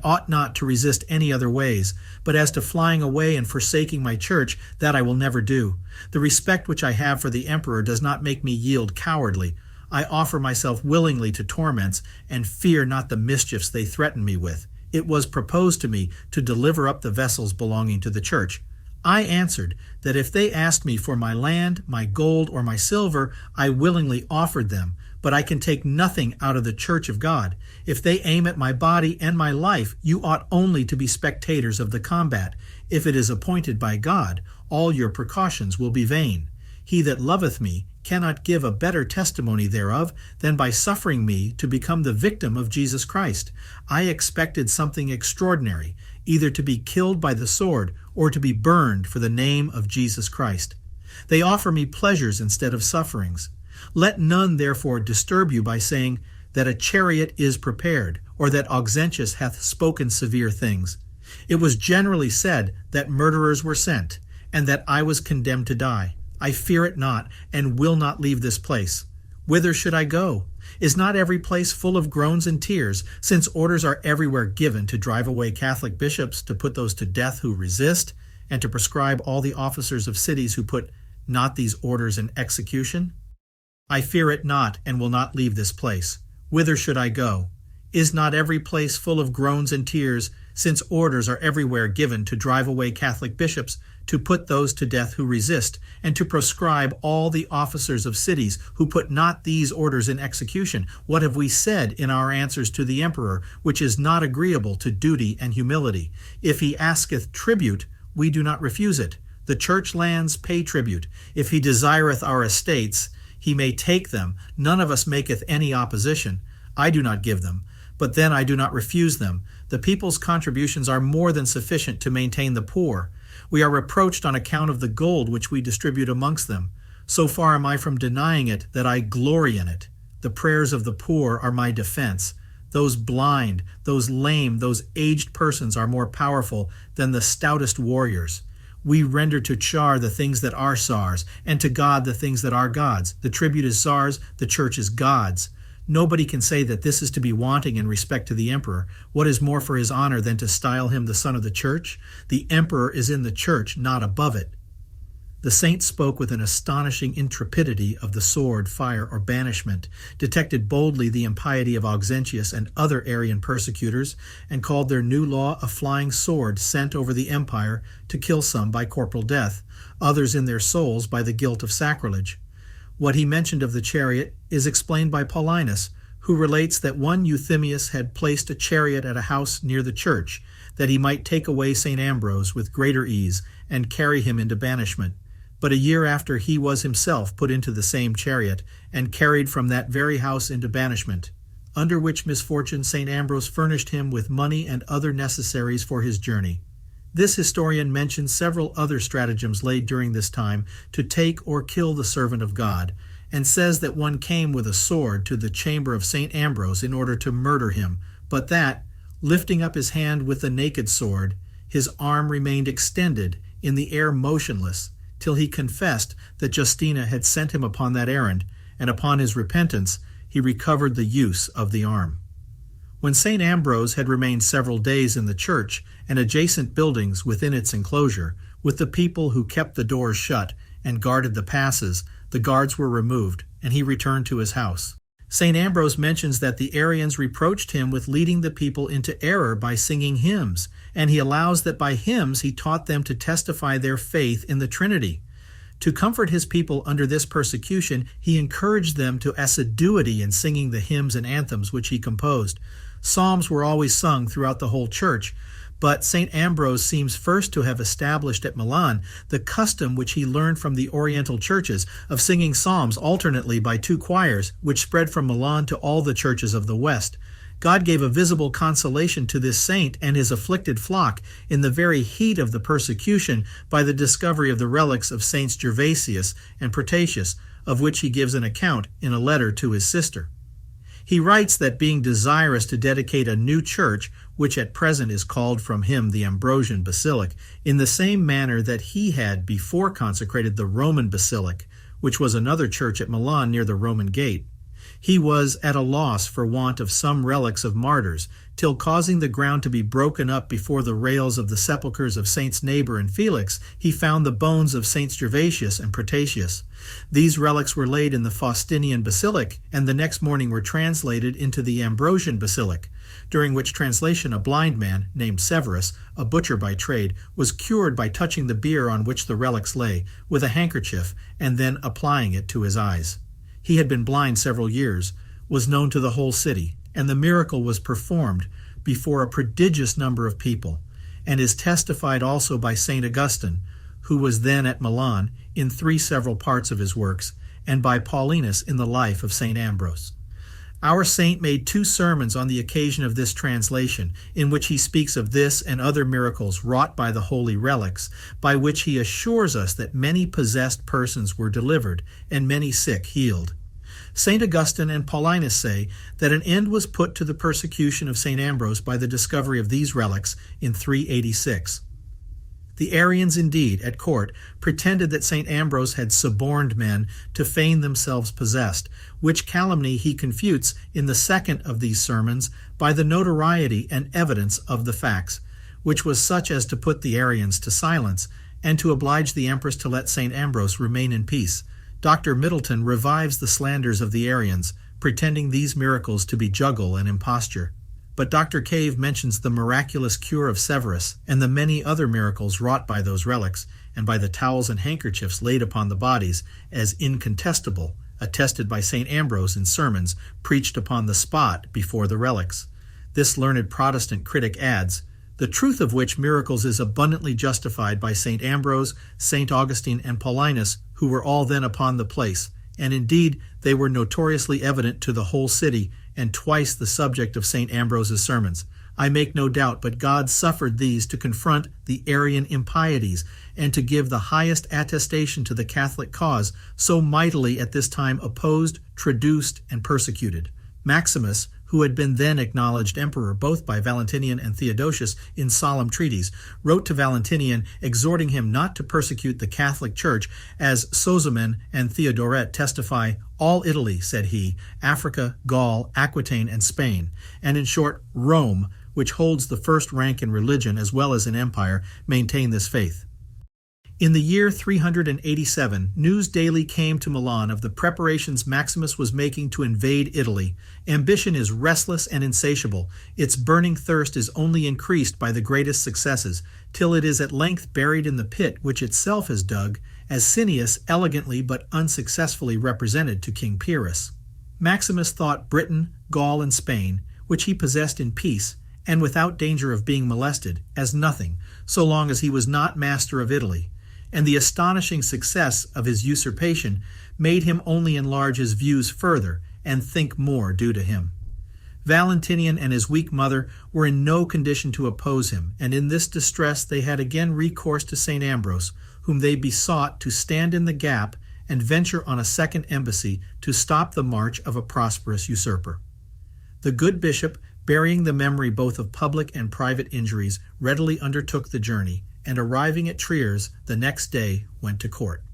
ought not to resist any other ways. But as to flying away and forsaking my church, that I will never do. The respect which I have for the emperor does not make me yield cowardly. I offer myself willingly to torments, and fear not the mischiefs they threaten me with. It was proposed to me to deliver up the vessels belonging to the church. I answered that if they asked me for my land, my gold, or my silver, I willingly offered them, but I can take nothing out of the church of God. If they aim at my body and my life, you ought only to be spectators of the combat. If it is appointed by God, all your precautions will be vain. He that loveth me cannot give a better testimony thereof than by suffering me to become the victim of Jesus Christ. I expected something extraordinary, either to be killed by the sword or to be burned for the name of Jesus Christ. They offer me pleasures instead of sufferings. Let none therefore disturb you by saying that a chariot is prepared, or that Auxentius hath spoken severe things. It was generally said that murderers were sent, and that I was condemned to die. I fear it not, and will not leave this place. Whither should I go? Is not every place full of groans and tears, since orders are everywhere given to drive away Catholic bishops, to put those to death who resist, and to prescribe all the officers of cities who put not these orders in execution? I fear it not, and will not leave this place. Whither should I go? Is not every place full of groans and tears, since orders are everywhere given to drive away Catholic bishops, to put those to death who resist, and to proscribe all the officers of cities who put not these orders in execution? What have we said in our answers to the emperor, which is not agreeable to duty and humility? If he asketh tribute, we do not refuse it. The church lands pay tribute. If he desireth our estates, he may take them. None of us maketh any opposition. I do not give them, but then I do not refuse them. The people's contributions are more than sufficient to maintain the poor. We are reproached on account of the gold which we distribute amongst them. So far am I from denying it that I glory in it. The prayers of the poor are my defense. Those blind, those lame, those aged persons are more powerful than the stoutest warriors. We render to Char the things that are Tsars, and to God the things that are God's. The tribute is Tsars, the church is God's. Nobody can say that this is to be wanting in respect to the emperor. What is more for his honor than to style him the son of the church? The emperor is in the church, not above it. The saint spoke with an astonishing intrepidity of the sword, fire, or banishment, detected boldly the impiety of Auxentius and other Arian persecutors, and called their new law a flying sword sent over the empire to kill some by corporal death, others in their souls by the guilt of sacrilege. What he mentioned of the chariot is explained by Paulinus, who relates that one Euthymius had placed a chariot at a house near the church, that he might take away St. Ambrose with greater ease and carry him into banishment. But a year after he was himself put into the same chariot, and carried from that very house into banishment, under which misfortune St. Ambrose furnished him with money and other necessaries for his journey. This historian mentions several other stratagems laid during this time to take or kill the servant of God, and says that one came with a sword to the chamber of St. Ambrose in order to murder him, but that, lifting up his hand with the naked sword, his arm remained extended in the air motionless, till he confessed that Justina had sent him upon that errand, and upon his repentance he recovered the use of the arm. When St. Ambrose had remained several days in the church and adjacent buildings within its enclosure, with the people who kept the doors shut and guarded the passes, the guards were removed, and he returned to his house. St. Ambrose mentions that the Arians reproached him with leading the people into error by singing hymns, and he allows that by hymns he taught them to testify their faith in the Trinity. To comfort his people under this persecution, he encouraged them to assiduity in singing the hymns and anthems which he composed. Psalms were always sung throughout the whole church, but St. Ambrose seems first to have established at Milan the custom which he learned from the Oriental churches of singing psalms alternately by two choirs, which spread from Milan to all the churches of the West. God gave a visible consolation to this saint and his afflicted flock in the very heat of the persecution by the discovery of the relics of Saints Gervasius and Prodigious, of which he gives an account in a letter to his sister. He writes that being desirous to dedicate a new church, which at present is called from him the Ambrosian Basilic, in the same manner that he had before consecrated the Roman Basilic, which was another church at Milan near the Roman gate, he was at a loss for want of some relics of martyrs, till causing the ground to be broken up before the rails of the sepulchres of Saints Neighbor and Felix, he found the bones of Saints Gervasius and Prodigious. These relics were laid in the Faustinian Basilic, and the next morning were translated into the Ambrosian Basilic, during which translation a blind man, named Severus, a butcher by trade, was cured by touching the bier on which the relics lay, with a handkerchief, and then applying it to his eyes. He had been blind several years, was known to the whole city, and the miracle was performed before a prodigious number of people, and is testified also by St. Augustine, who was then at Milan, in 3 several parts of his works, and by Paulinus in the life of St. Ambrose. Our saint made 2 sermons on the occasion of this translation, in which he speaks of this and other miracles wrought by the holy relics, by which he assures us that many possessed persons were delivered, and many sick healed. St. Augustine and Paulinus say that an end was put to the persecution of St. Ambrose by the discovery of these relics in 386. The Arians, indeed, at court, pretended that St. Ambrose had suborned men to feign themselves possessed, which calumny he confutes in the second of these sermons by the notoriety and evidence of the facts, which was such as to put the Arians to silence, and to oblige the Empress to let St. Ambrose remain in peace. Dr. Middleton revives the slanders of the Arians, pretending these miracles to be juggle and imposture. But Dr. Cave mentions the miraculous cure of Severus and the many other miracles wrought by those relics and by the towels and handkerchiefs laid upon the bodies as incontestable, attested by St. Ambrose in sermons preached upon the spot before the relics. This learned Protestant critic adds, the truth of which miracles is abundantly justified by St. Ambrose, St. Augustine, and Paulinus, who were all then upon the place, and indeed they were notoriously evident to the whole city, and twice the subject of St. Ambrose's sermons. I make no doubt, but God suffered these to confront the Arian impieties, and to give the highest attestation to the Catholic cause, so mightily at this time opposed, traduced, and persecuted. Maximus, who had been then acknowledged emperor both by Valentinian and Theodosius in solemn treaties, wrote to Valentinian exhorting him not to persecute the Catholic Church, as Sozomen and Theodoret testify, all Italy, said he, Africa, Gaul, Aquitaine, and Spain, and in short, Rome, which holds the first rank in religion as well as in empire, maintain this faith. In the year 387, news daily came to Milan of the preparations Maximus was making to invade Italy. Ambition is restless and insatiable. Its burning thirst is only increased by the greatest successes, till it is at length buried in the pit which itself has dug, as Cineas elegantly but unsuccessfully represented to King Pyrrhus. Maximus thought Britain, Gaul, and Spain, which he possessed in peace, and without danger of being molested, as nothing, so long as he was not master of Italy, and the astonishing success of his usurpation made him only enlarge his views further and think more due to him. Valentinian and his weak mother were in no condition to oppose him, and in this distress they had again recourse to St. Ambrose, whom they besought to stand in the gap and venture on a second embassy to stop the march of a prosperous usurper. The good bishop, burying the memory both of public and private injuries, readily undertook the journey, and arriving at Triers the next day went to court.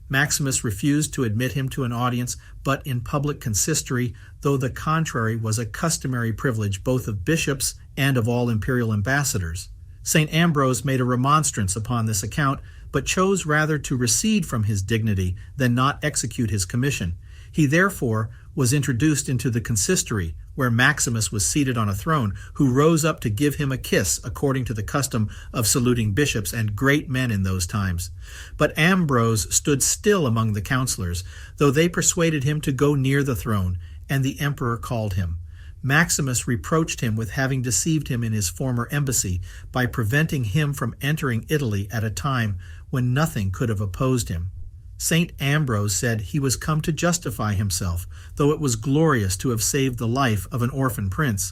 Maximus refused to admit him to an audience, but in public consistory, though the contrary was a customary privilege both of bishops and of all imperial ambassadors. St. Ambrose made a remonstrance upon this account, but chose rather to recede from his dignity than not execute his commission. He therefore was introduced into the consistory, where Maximus was seated on a throne, who rose up to give him a kiss, according to the custom of saluting bishops and great men in those times. But Ambrose stood still among the counselors, though they persuaded him to go near the throne, and the emperor called him. Maximus reproached him with having deceived him in his former embassy by preventing him from entering Italy at a time when nothing could have opposed him. St. Ambrose said he was come to justify himself, though it was glorious to have saved the life of an orphan prince,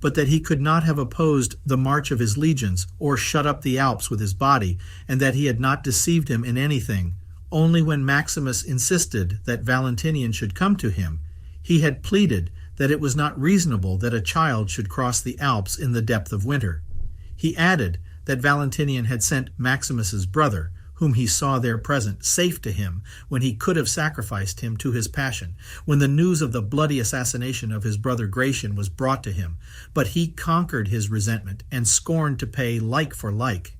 but that he could not have opposed the march of his legions or shut up the Alps with his body, and that he had not deceived him in anything. Only when Maximus insisted that Valentinian should come to him, he had pleaded that it was not reasonable that a child should cross the Alps in the depth of winter. He added that Valentinian had sent Maximus's brother, whom he saw there present, safe to him when he could have sacrificed him to his passion, when the news of the bloody assassination of his brother Gratian was brought to him. But he conquered his resentment and scorned to pay like for like.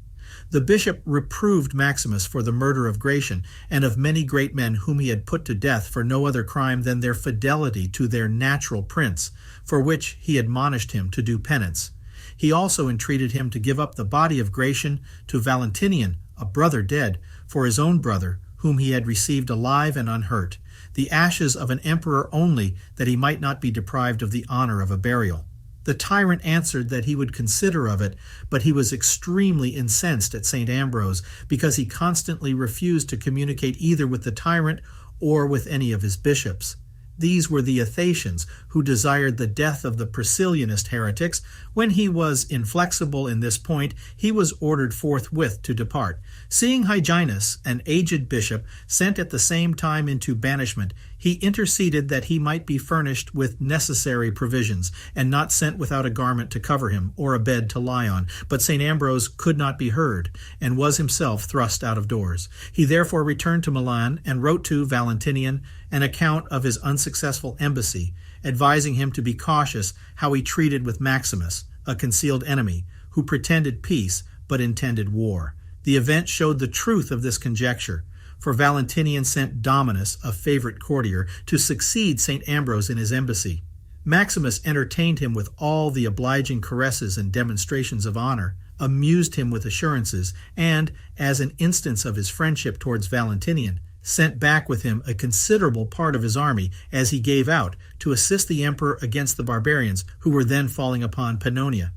The bishop reproved Maximus for the murder of Gratian and of many great men whom he had put to death for no other crime than their fidelity to their natural prince, for which he admonished him to do penance. He also entreated him to give up the body of Gratian to Valentinian, a brother dead, for his own brother, whom he had received alive and unhurt, the ashes of an emperor only, that he might not be deprived of the honor of a burial. The tyrant answered that he would consider of it, but he was extremely incensed at St. Ambrose, because he constantly refused to communicate either with the tyrant or with any of his bishops. These were the Athatians, who desired the death of the Priscillianist heretics. When he was inflexible in this point, he was ordered forthwith to depart. Seeing Hyginus, an aged bishop, sent at the same time into banishment, he interceded that he might be furnished with necessary provisions, and not sent without a garment to cover him, or a bed to lie on. But St. Ambrose could not be heard, and was himself thrust out of doors. He therefore returned to Milan, and wrote to Valentinian an account of his unsuccessful embassy, advising him to be cautious how he treated with Maximus, a concealed enemy, who pretended peace but intended war. The event showed the truth of this conjecture, for Valentinian sent Dominus, a favorite courtier, to succeed St. Ambrose in his embassy. Maximus entertained him with all the obliging caresses and demonstrations of honor, amused him with assurances, and, as an instance of his friendship towards Valentinian, sent back with him a considerable part of his army, as he gave out, to assist the emperor against the barbarians, who were then falling upon Pannonia.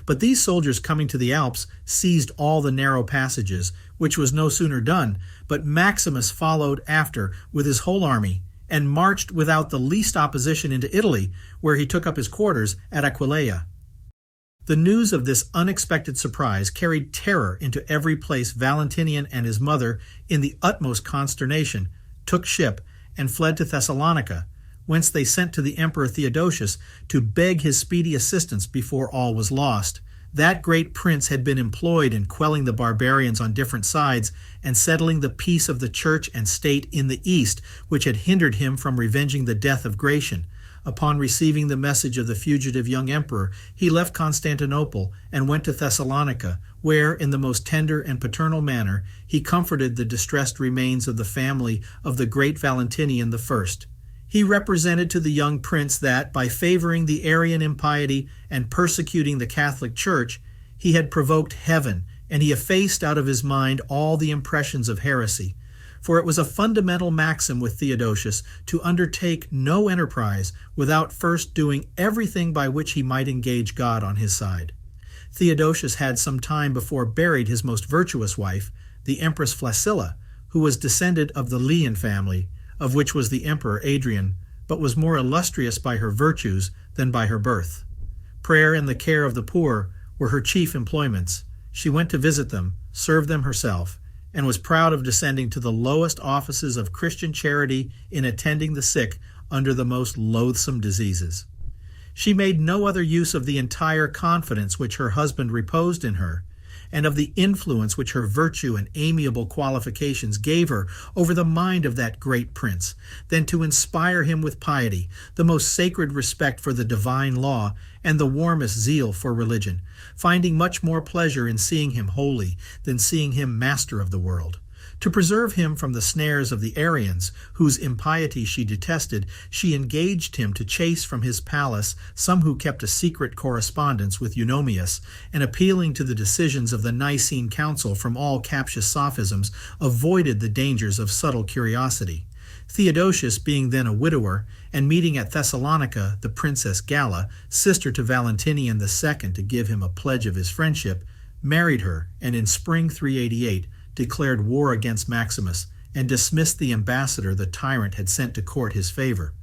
But these soldiers coming to the Alps seized all the narrow passages, which was no sooner done, but Maximus followed after with his whole army, and marched without the least opposition into Italy, where he took up his quarters at Aquileia. The news of this unexpected surprise carried terror into every place. Valentinian and his mother, in the utmost consternation, took ship and fled to Thessalonica, whence they sent to the Emperor Theodosius to beg his speedy assistance before all was lost. That great prince had been employed in quelling the barbarians on different sides and settling the peace of the church and state in the east, which had hindered him from revenging the death of Gratian. Upon receiving the message of the fugitive young emperor, he left Constantinople and went to Thessalonica, where, in the most tender and paternal manner, he comforted the distressed remains of the family of the great Valentinian I. He represented to the young prince that, by favoring the Arian impiety and persecuting the Catholic Church, he had provoked heaven, and he effaced out of his mind all the impressions of heresy. For it was a fundamental maxim with Theodosius to undertake no enterprise without first doing everything by which he might engage God on his side. Theodosius had some time before buried his most virtuous wife, the Empress Flaccilla, who was descended of the Leon family, of which was the Emperor Adrian, but was more illustrious by her virtues than by her birth. Prayer and the care of the poor were her chief employments. She went to visit them, served them herself, and was proud of descending to the lowest offices of Christian charity in attending the sick under the most loathsome diseases. She made no other use of the entire confidence which her husband reposed in her, and of the influence which her virtue and amiable qualifications gave her over the mind of that great prince, than to inspire him with piety, the most sacred respect for the divine law, and the warmest zeal for religion, finding much more pleasure in seeing him holy than seeing him master of the world. To preserve him from the snares of the Arians, whose impiety she detested, she engaged him to chase from his palace some who kept a secret correspondence with Eunomius, and appealing to the decisions of the Nicene Council from all captious sophisms, avoided the dangers of subtle curiosity. Theodosius, being then a widower, and meeting at Thessalonica the Princess Galla, sister to Valentinian II, to give him a pledge of his friendship, married her, and in spring 388 declared war against Maximus, and dismissed the ambassador the tyrant had sent to court his favor.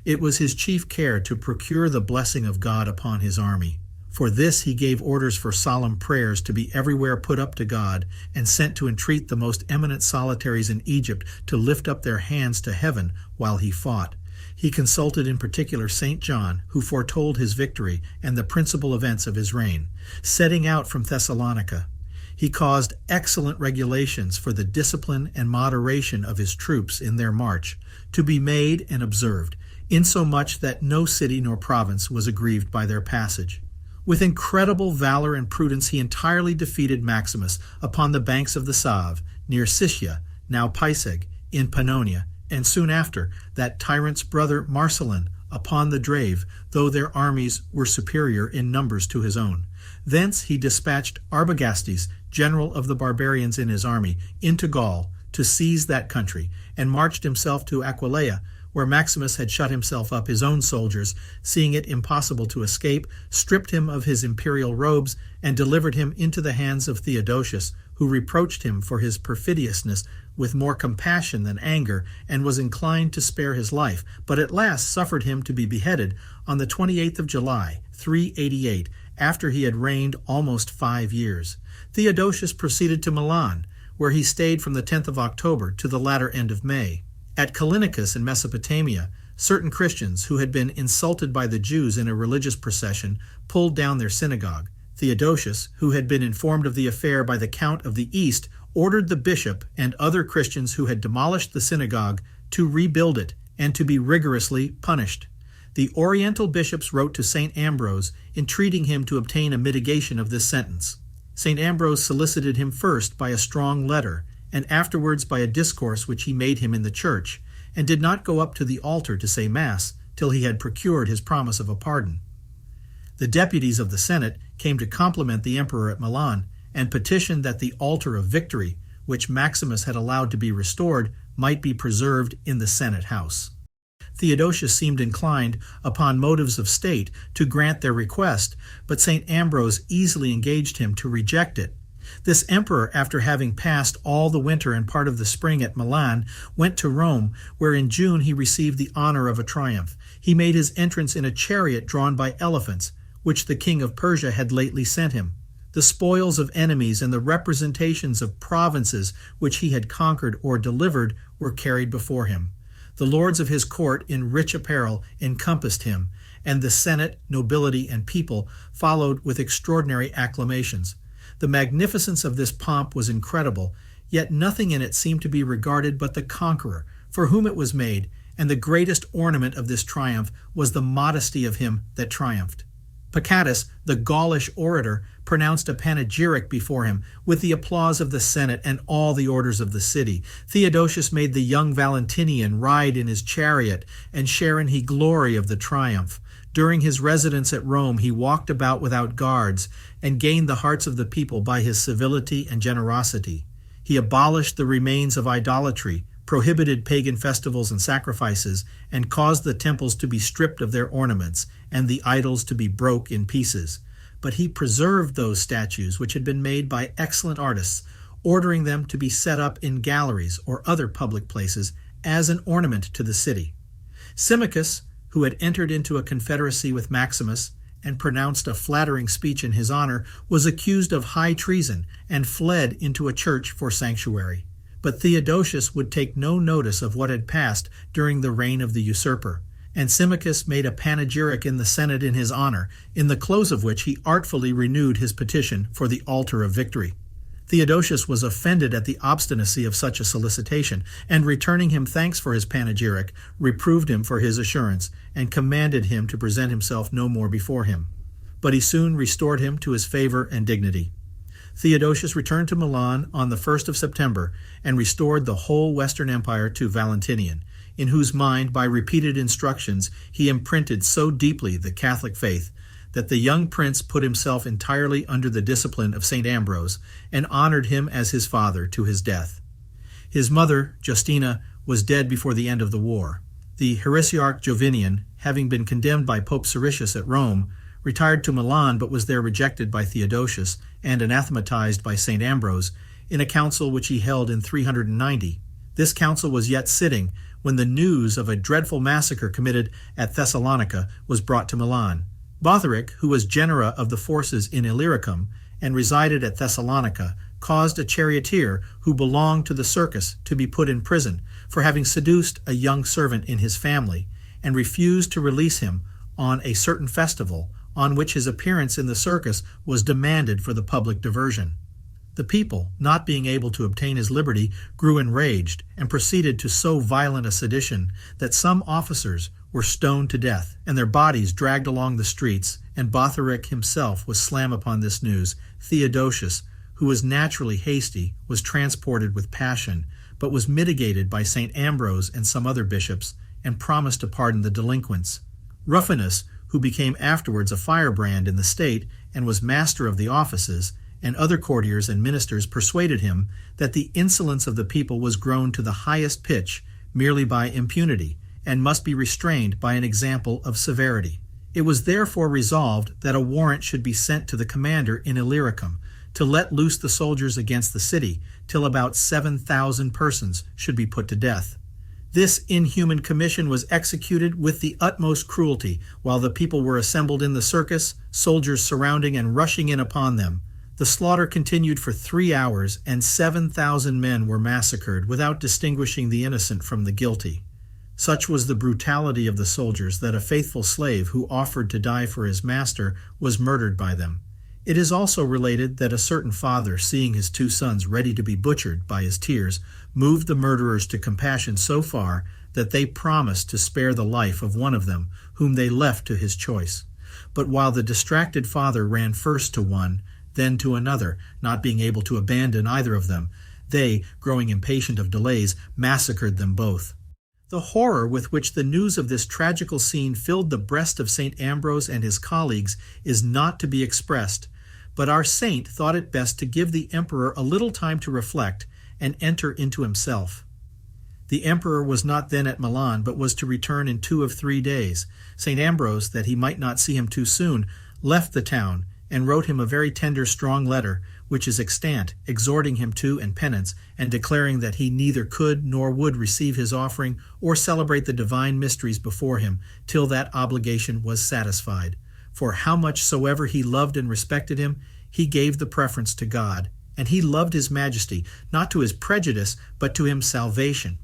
It was his chief care to procure the blessing of God upon his army. For this he gave orders for solemn prayers to be everywhere put up to God, and sent to entreat the most eminent solitaries in Egypt to lift up their hands to heaven while he fought. He consulted in particular St. John, who foretold his victory and the principal events of his reign. Setting out from Thessalonica, he caused excellent regulations for the discipline and moderation of his troops in their march to be made and observed, insomuch that no city nor province was aggrieved by their passage. With incredible valor and prudence he entirely defeated Maximus upon the banks of the Save, near Siccia, now Piseg, in Pannonia, and soon after that tyrant's brother Marcelin upon the Drave, though their armies were superior in numbers to his own. Thence he dispatched Arbagastes, general of the barbarians in his army, into Gaul to seize that country, and marched himself to Aquileia, where Maximus had shut himself up. His own soldiers, seeing it impossible to escape, stripped him of his imperial robes and delivered him into the hands of Theodosius, who reproached him for his perfidiousness with more compassion than anger, and was inclined to spare his life, but at last suffered him to be beheaded on the 28th of July, 388, after he had reigned almost 5 years. Theodosius proceeded to Milan, where he stayed from the 10th of October to the latter end of May. At Callinicus in Mesopotamia, certain Christians who had been insulted by the Jews in a religious procession pulled down their synagogue. Theodosius, who had been informed of the affair by the Count of the East, ordered the bishop and other Christians who had demolished the synagogue to rebuild it and to be rigorously punished. The Oriental bishops wrote to St. Ambrose, entreating him to obtain a mitigation of this sentence. St. Ambrose solicited him first by a strong letter, and afterwards by a discourse which he made him in the church, and did not go up to the altar to say Mass till he had procured his promise of a pardon. The deputies of the Senate came to compliment the emperor at Milan, and petitioned that the altar of victory, which Maximus had allowed to be restored, might be preserved in the Senate house. Theodosius seemed inclined, upon motives of state, to grant their request, but St. Ambrose easily engaged him to reject it. This emperor, after having passed all the winter and part of the spring at Milan, went to Rome, where in June he received the honor of a triumph. He made his entrance in a chariot drawn by elephants, which the king of Persia had lately sent him. The spoils of enemies and the representations of provinces which he had conquered or delivered were carried before him. The lords of his court in rich apparel encompassed him, and the Senate, nobility, and people followed with extraordinary acclamations. The magnificence of this pomp was incredible, yet nothing in it seemed to be regarded but the conqueror, for whom it was made, and the greatest ornament of this triumph was the modesty of him that triumphed. Pacatus, the Gaulish orator, pronounced a panegyric before him, with the applause of the Senate and all the orders of the city. Theodosius made the young Valentinian ride in his chariot, and share in the glory of the triumph. During his residence at Rome, he walked about without guards, and gained the hearts of the people by his civility and generosity. He abolished the remains of idolatry, prohibited pagan festivals and sacrifices, and caused the temples to be stripped of their ornaments, and the idols to be broke in pieces. But he preserved those statues which had been made by excellent artists, ordering them to be set up in galleries or other public places as an ornament to the city. Symmachus, who had entered into a confederacy with Maximus and pronounced a flattering speech in his honor, was accused of high treason and fled into a church for sanctuary. But Theodosius would take no notice of what had passed during the reign of the usurper, and Symmachus made a panegyric in the Senate in his honor, in the close of which he artfully renewed his petition for the altar of victory. Theodosius was offended at the obstinacy of such a solicitation, and returning him thanks for his panegyric, reproved him for his assurance, and commanded him to present himself no more before him. But he soon restored him to his favor and dignity. Theodosius returned to Milan on the 1st of September and restored the whole Western Empire to Valentinian, in whose mind, by repeated instructions, he imprinted so deeply the Catholic faith that the young prince put himself entirely under the discipline of St. Ambrose and honored him as his father to his death. His mother, Justina, was dead before the end of the war. The heresiarch Jovinian, having been condemned by Pope Siricius at Rome, retired to Milan but was there rejected by Theodosius and anathematized by St. Ambrose in a council which he held in 390. This council was yet sitting when the news of a dreadful massacre committed at Thessalonica was brought to Milan. Botheric, who was genera of the forces in Illyricum and resided at Thessalonica, caused a charioteer who belonged to the circus to be put in prison for having seduced a young servant in his family and refused to release him on a certain festival on which his appearance in the circus was demanded for the public diversion. The people, not being able to obtain his liberty, grew enraged and proceeded to so violent a sedition that some officers were stoned to death and their bodies dragged along the streets, and Botheric himself was slam upon this news. Theodosius, who was naturally hasty, was transported with passion, but was mitigated by St. Ambrose and some other bishops, and promised to pardon the delinquents. Rufinus, who became afterwards a firebrand in the state and was master of the offices, and other courtiers and ministers persuaded him that the insolence of the people was grown to the highest pitch merely by impunity, and must be restrained by an example of severity. It was therefore resolved that a warrant should be sent to the commander in Illyricum to let loose the soldiers against the city till about 7,000 persons should be put to death. This inhuman commission was executed with the utmost cruelty while the people were assembled in the circus, soldiers surrounding and rushing in upon them. The slaughter continued for 3 hours, and 7,000 men were massacred without distinguishing the innocent from the guilty. Such was the brutality of the soldiers that a faithful slave who offered to die for his master was murdered by them. It is also related that a certain father, seeing his 2 sons ready to be butchered by his tears, moved the murderers to compassion so far that they promised to spare the life of one of them, whom they left to his choice. But while the distracted father ran first to one, then to another, not being able to abandon either of them, they, growing impatient of delays, massacred them both. The horror with which the news of this tragical scene filled the breast of St. Ambrose and his colleagues is not to be expressed, but our saint thought it best to give the emperor a little time to reflect and enter into himself. The emperor was not then at Milan, but was to return in 2 of 3 days. St. Ambrose, that he might not see him too soon, left the town and wrote him a very tender, strong letter, which is extant, exhorting him to and penance, and declaring that he neither could nor would receive his offering or celebrate the divine mysteries before him till that obligation was satisfied. For how much soever he loved and respected him, he gave the preference to God, and he loved his majesty, not to his prejudice, but to his salvation.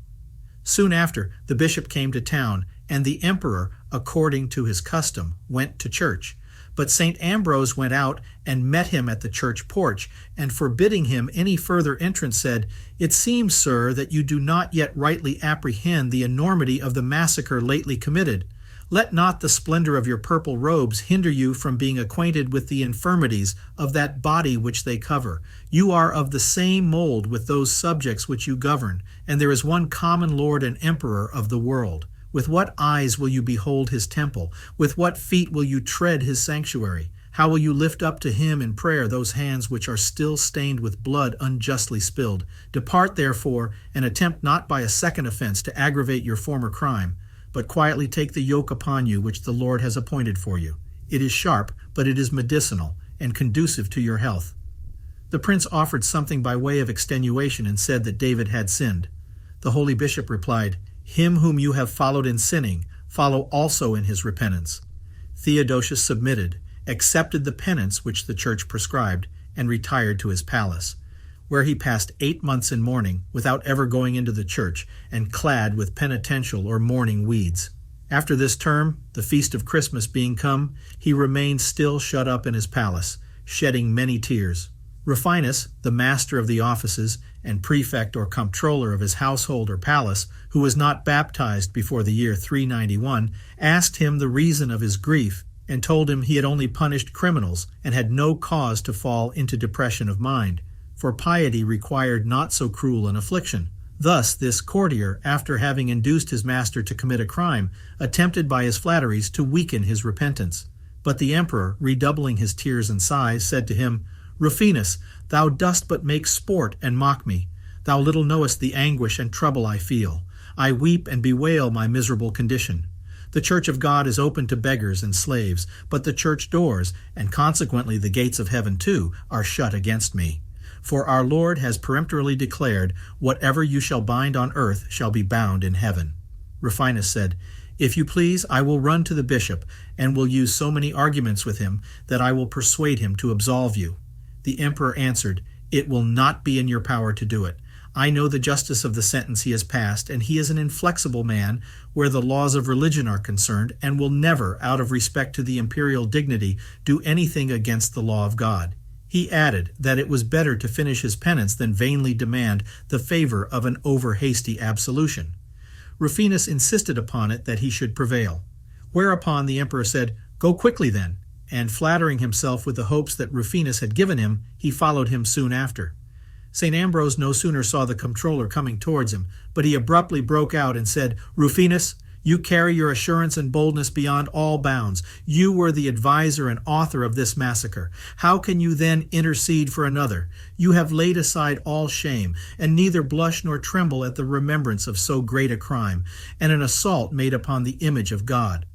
Soon after, the bishop came to town, and the emperor, according to his custom, went to church. But St. Ambrose went out and met him at the church porch, and forbidding him any further entrance said, "It seems, sir, that you do not yet rightly apprehend the enormity of the massacre lately committed. Let not the splendor of your purple robes hinder you from being acquainted with the infirmities of that body which they cover. You are of the same mold with those subjects which you govern, and there is one common Lord and Emperor of the world. With what eyes will you behold his temple? With what feet will you tread his sanctuary? How will you lift up to him in prayer those hands which are still stained with blood unjustly spilled? Depart, therefore, and attempt not by a second offense to aggravate your former crime, but quietly take the yoke upon you which the Lord has appointed for you. It is sharp, but it is medicinal, and conducive to your health." The prince offered something by way of extenuation and said that David had sinned. The holy bishop replied, "Him whom you have followed in sinning, follow also in his repentance." Theodosius submitted, accepted the penance which the church prescribed, and retired to his palace, where he passed 8 months in mourning without ever going into the church, and clad with penitential or mourning weeds. After this term, the feast of Christmas being come, he remained still shut up in his palace, shedding many tears. Rufinus, the master of the offices and prefect or comptroller of his household or palace, who was not baptized before the year 391, asked him the reason of his grief, and told him he had only punished criminals and had no cause to fall into depression of mind, for piety required not so cruel an affliction. Thus this courtier, after having induced his master to commit a crime, attempted by his flatteries to weaken his repentance. But the emperor, redoubling his tears and sighs, said to him, "Rufinus, thou dost but make sport and mock me. Thou little knowest the anguish and trouble I feel. I weep and bewail my miserable condition. The church of God is open to beggars and slaves, but the church doors, and consequently the gates of heaven too, are shut against me. For our Lord has peremptorily declared, whatever you shall bind on earth shall be bound in heaven." Rufinus said, "If you please, I will run to the bishop, and will use so many arguments with him that I will persuade him to absolve you." The emperor answered, "It will not be in your power to do it. I know the justice of the sentence he has passed, and he is an inflexible man where the laws of religion are concerned, and will never, out of respect to the imperial dignity, do anything against the law of God." He added that it was better to finish his penance than vainly demand the favor of an over-hasty absolution. Rufinus insisted upon it that he should prevail. Whereupon the emperor said, "Go quickly then," and flattering himself with the hopes that Rufinus had given him, he followed him soon after. St. Ambrose no sooner saw the comptroller coming towards him, but he abruptly broke out and said, "Rufinus, you carry your assurance and boldness beyond all bounds. You were the adviser and author of this massacre. How can you then intercede for another? You have laid aside all shame, and neither blush nor tremble at the remembrance of so great a crime, and an assault made upon the image of God."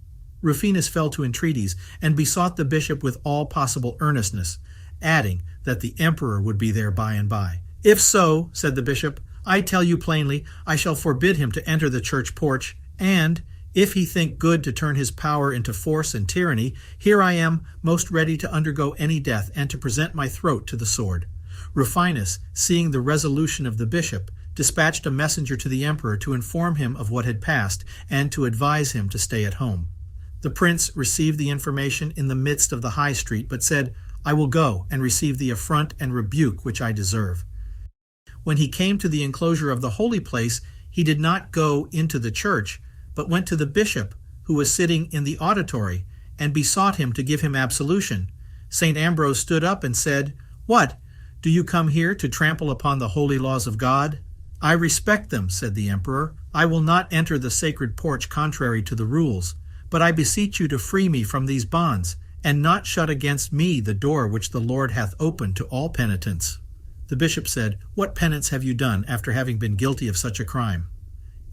Rufinus fell to entreaties, and besought the bishop with all possible earnestness, adding that the emperor would be there by and by. "If so," said the bishop, "I tell you plainly, I shall forbid him to enter the church porch, and, if he think good to turn his power into force and tyranny, here I am, most ready to undergo any death and to present my throat to the sword." Rufinus, seeing the resolution of the bishop, dispatched a messenger to the emperor to inform him of what had passed, and to advise him to stay at home. The prince received the information in the midst of the high street, but said, "I will go and receive the affront and rebuke which I deserve." When he came to the enclosure of the holy place, he did not go into the church, but went to the bishop, who was sitting in the auditory, and besought him to give him absolution. St. Ambrose stood up and said, "What? Do you come here to trample upon the holy laws of God?" "I respect them," said the emperor. "I will not enter the sacred porch contrary to the rules. But I beseech you to free me from these bonds, and not shut against me the door which the Lord hath opened to all penitents." The bishop said, "What penance have you done after having been guilty of such a crime?"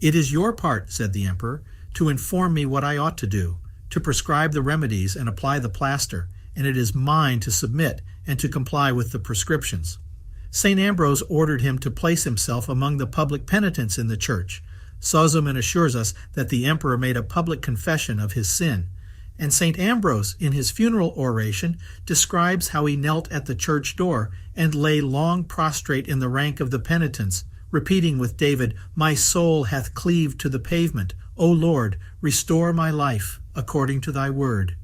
"It is your part," said the emperor, "to inform me what I ought to do, to prescribe the remedies and apply the plaster, and it is mine to submit and to comply with the prescriptions." St. Ambrose ordered him to place himself among the public penitents in the church. Sozomen assures us that the emperor made a public confession of his sin, and St. Ambrose, in his funeral oration, describes how he knelt at the church door and lay long prostrate in the rank of the penitents, repeating with David, "My soul hath cleaved to the pavement. O Lord, restore my life according to thy word."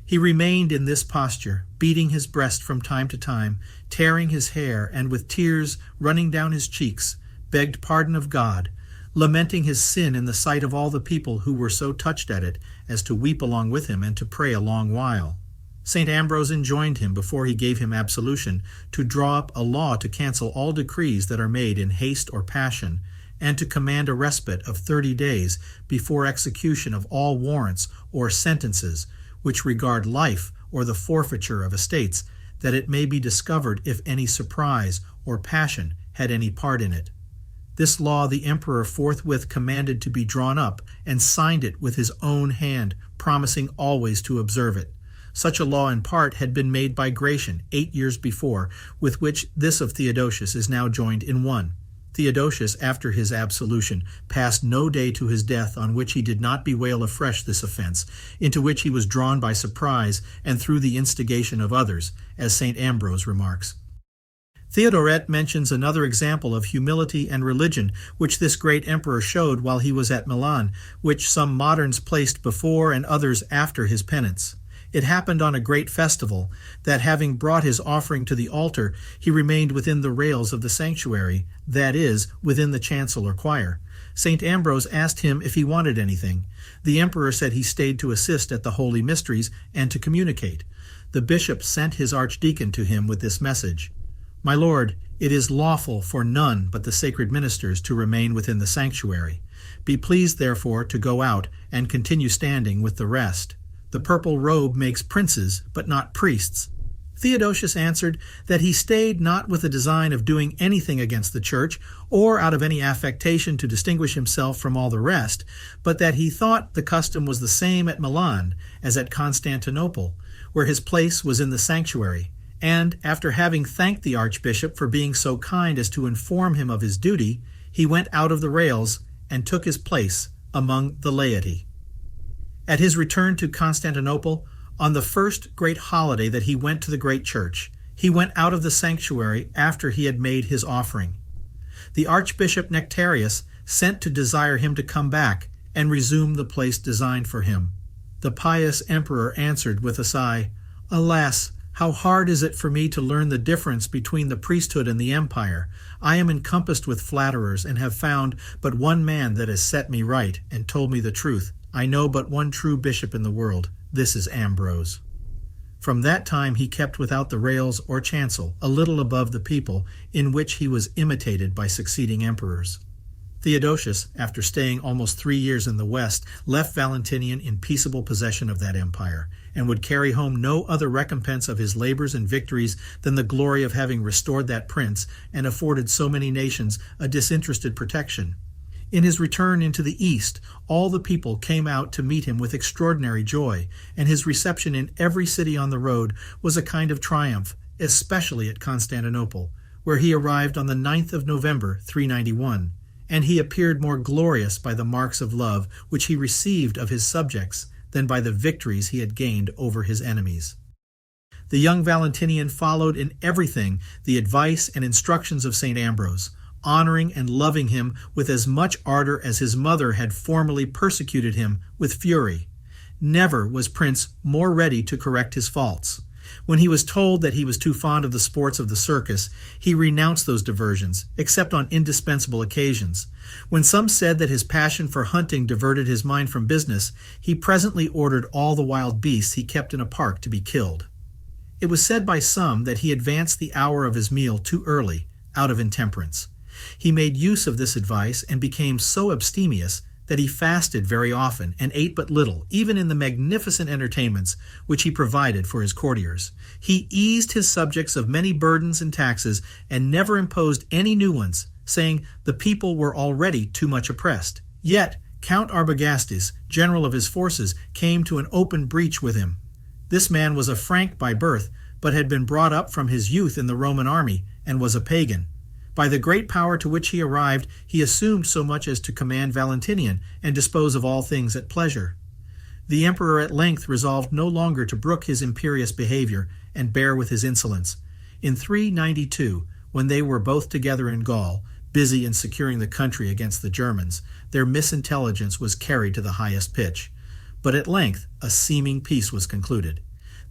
He remained in this posture, beating his breast from time to time, tearing his hair, and with tears running down his cheeks, begged pardon of God, lamenting his sin in the sight of all the people who were so touched at it as to weep along with him and to pray a long while. St. Ambrose enjoined him, before he gave him absolution, to draw up a law to cancel all decrees that are made in haste or passion, and to command a respite of 30 days before execution of all warrants or sentences which regard life or the forfeiture of estates, that it may be discovered if any surprise or passion had any part in it. This law the emperor forthwith commanded to be drawn up, and signed it with his own hand, promising always to observe it. Such a law in part had been made by Gratian 8 years before, with which this of Theodosius is now joined in one. Theodosius, after his absolution, passed no day to his death on which he did not bewail afresh this offense, into which he was drawn by surprise and through the instigation of others, as St. Ambrose remarks. Theodoret mentions another example of humility and religion which this great emperor showed while he was at Milan, which some moderns placed before and others after his penance. It happened on a great festival, that having brought his offering to the altar, he remained within the rails of the sanctuary, that is, within the chancel or choir. St. Ambrose asked him if he wanted anything. The emperor said he stayed to assist at the holy mysteries and to communicate. The bishop sent his archdeacon to him with this message: "My lord, it is lawful for none but the sacred ministers to remain within the sanctuary. Be pleased, therefore, to go out and continue standing with the rest. The purple robe makes princes, but not priests." Theodosius answered that he stayed not with the design of doing anything against the church, or out of any affectation to distinguish himself from all the rest, but that he thought the custom was the same at Milan as at Constantinople, where his place was in the sanctuary, and, after having thanked the archbishop for being so kind as to inform him of his duty, he went out of the rails and took his place among the laity. At his return to Constantinople, on the first great holiday that he went to the great church, he went out of the sanctuary after he had made his offering. The Archbishop Nectarius sent to desire him to come back and resume the place designed for him. The pious emperor answered with a sigh, "Alas, how hard is it for me to learn the difference between the priesthood and the empire. I am encompassed with flatterers and have found but one man that has set me right and told me the truth. I know but one true bishop in the world. This is Ambrose." From that time he kept without the rails or chancel, a little above the people, in which he was imitated by succeeding emperors. Theodosius, after staying almost 3 years in the West, left Valentinian in peaceable possession of that empire, and would carry home no other recompense of his labors and victories than the glory of having restored that prince and afforded so many nations a disinterested protection. In his return into the East, all the people came out to meet him with extraordinary joy, and his reception in every city on the road was a kind of triumph, especially at Constantinople, where he arrived on the 9th of November, 391, and he appeared more glorious by the marks of love which he received of his subjects than by the victories he had gained over his enemies. The young Valentinian followed in everything the advice and instructions of St. Ambrose, honoring and loving him with as much ardor as his mother had formerly persecuted him with fury. Never was Prince more ready to correct his faults. When he was told that he was too fond of the sports of the circus, he renounced those diversions, except on indispensable occasions. When some said that his passion for hunting diverted his mind from business, he presently ordered all the wild beasts he kept in a park to be killed. It was said by some that he advanced the hour of his meal too early, out of intemperance. He made use of this advice and became so abstemious that he fasted very often and ate but little, even in the magnificent entertainments which he provided for his courtiers. He eased his subjects of many burdens and taxes and never imposed any new ones, saying the people were already too much oppressed. Yet Count Arbogastes, general of his forces, came to an open breach with him. This man was a Frank by birth, but had been brought up from his youth in the Roman army and was a pagan. By the great power to which he arrived, he assumed so much as to command Valentinian and dispose of all things at pleasure. The emperor at length resolved no longer to brook his imperious behavior and bear with his insolence. In 392, when they were both together in Gaul, busy in securing the country against the Germans, their misintelligence was carried to the highest pitch. But at length a seeming peace was concluded.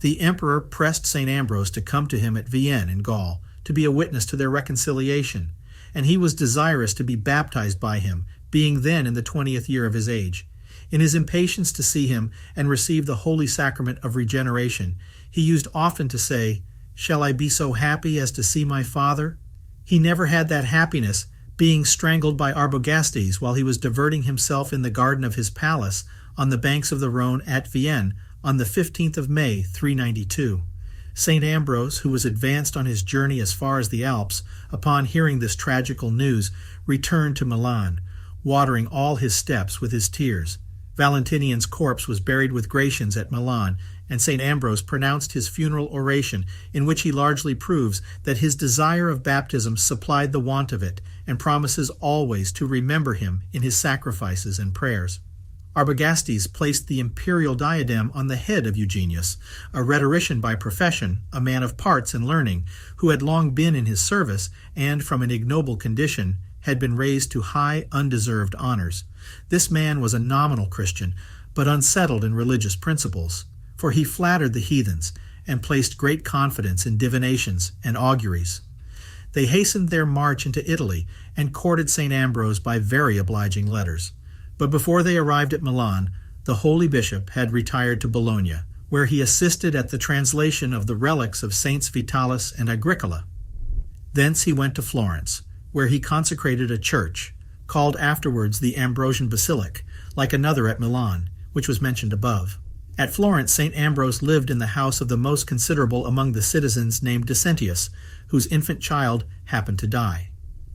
The emperor pressed St. Ambrose to come to him at Vienne in Gaul, to be a witness to their reconciliation, and he was desirous to be baptized by him, being then in the 20th year of his age. In his impatience to see him and receive the holy sacrament of regeneration, he used often to say, "Shall I be so happy as to see my father?" He never had that happiness, being strangled by Arbogastes while he was diverting himself in the garden of his palace on the banks of the Rhone at Vienne on the 15th of May, 392. St. Ambrose, who was advanced on his journey as far as the Alps, upon hearing this tragical news, returned to Milan, watering all his steps with his tears. Valentinian's corpse was buried with Gratian's at Milan, and St. Ambrose pronounced his funeral oration, in which he largely proves that his desire of baptism supplied the want of it, and promises always to remember him in his sacrifices and prayers. Arbogastes placed the imperial diadem on the head of Eugenius, a rhetorician by profession, a man of parts and learning, who had long been in his service, and from an ignoble condition had been raised to high, undeserved honors. This man was a nominal Christian, but unsettled in religious principles, for he flattered the heathens, and placed great confidence in divinations and auguries. they hastened their march into Italy and courted St. Ambrose by very obliging letters. But before they arrived at Milan, the holy bishop had retired to Bologna, where he assisted at the translation of the relics of Saints Vitalis and Agricola. Thence he went to Florence, where he consecrated a church, called afterwards the Ambrosian Basilic, like another at Milan, which was mentioned above. At Florence, St. Ambrose lived in the house of the most considerable among the citizens named Decentius, whose infant child happened to die.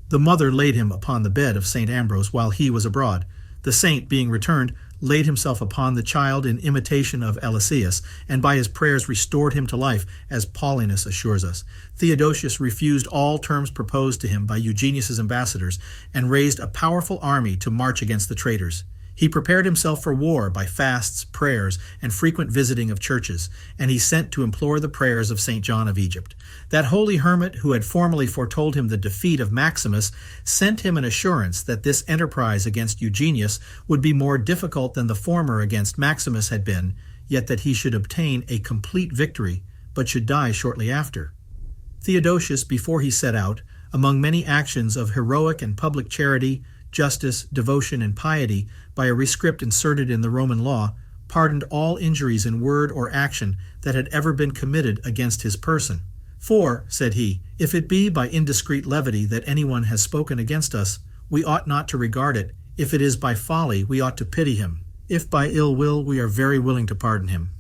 The mother laid him upon the bed of St. Ambrose while he was abroad. The saint, being returned, laid himself upon the child in imitation of Eliseus, and by his prayers restored him to life, as Paulinus assures us. Theodosius refused all terms proposed to him by Eugenius's ambassadors, and raised a powerful army to march against the traitors. He prepared himself for war by fasts, prayers, and frequent visiting of churches, and he sent to implore the prayers of St. John of Egypt. That holy hermit, who had formerly foretold him the defeat of Maximus, sent him an assurance that this enterprise against Eugenius would be more difficult than the former against Maximus had been, yet that he should obtain a complete victory, but should die shortly after. Theodosius, before he set out, among many actions of heroic and public charity, justice, devotion, and piety, by a rescript inserted in the Roman law, pardoned all injuries in word or action that had ever been committed against his person. For, said he, if it be by indiscreet levity that anyone has spoken against us, we ought not to regard it. If it is by folly, we ought to pity him. If by ill will, we are very willing to pardon him.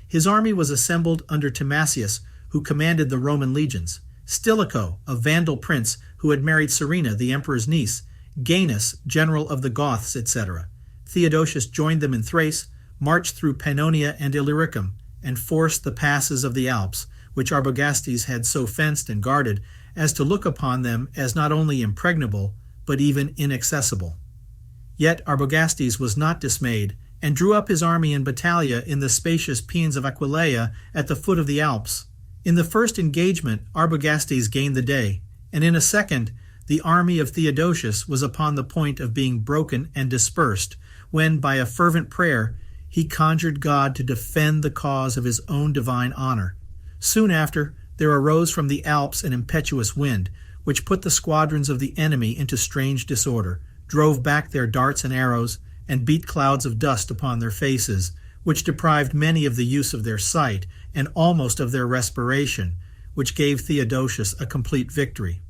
His army was assembled under Timasius, who commanded the Roman legions, Stilicho, a Vandal prince who had married Serena, the emperor's niece, Gaius, general of the Goths, etc. Theodosius joined them in Thrace, marched through Pannonia and Illyricum, and forced the passes of the Alps, which Arbogastes had so fenced and guarded as to look upon them as not only impregnable, but even inaccessible. Yet Arbogastes was not dismayed, and drew up his army in battalia in the spacious plains of Aquileia at the foot of the Alps. In the first engagement, Arbogastes gained the day, and in a second, the army of Theodosius was upon the point of being broken and dispersed, when, by a fervent prayer, he conjured God to defend the cause of his own divine honor. Soon after, there arose from the Alps an impetuous wind, which put the squadrons of the enemy into strange disorder, drove back their darts and arrows, and beat clouds of dust upon their faces, which deprived many of the use of their sight, and almost of their respiration, which gave Theodosius a complete victory.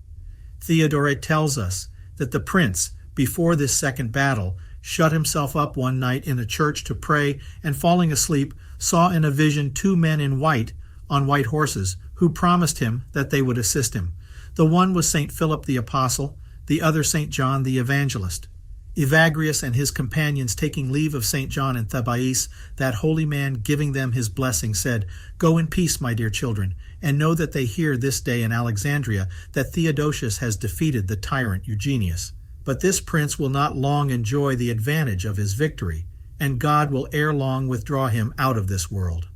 Theodore tells us that the prince, before this second battle, shut himself up one night in a church to pray, and falling asleep, saw in a vision 2 men in white, on white horses, who promised him that they would assist him. The one was St. Philip the Apostle, the other St. John the Evangelist. Evagrius and his companions, taking leave of St. John and Thebais, that holy man, giving them his blessing, said, "Go in peace, my dear children, and know that they hear this day in Alexandria that Theodosius has defeated the tyrant Eugenius. But this prince will not long enjoy the advantage of his victory, and God will ere long withdraw him out of this world."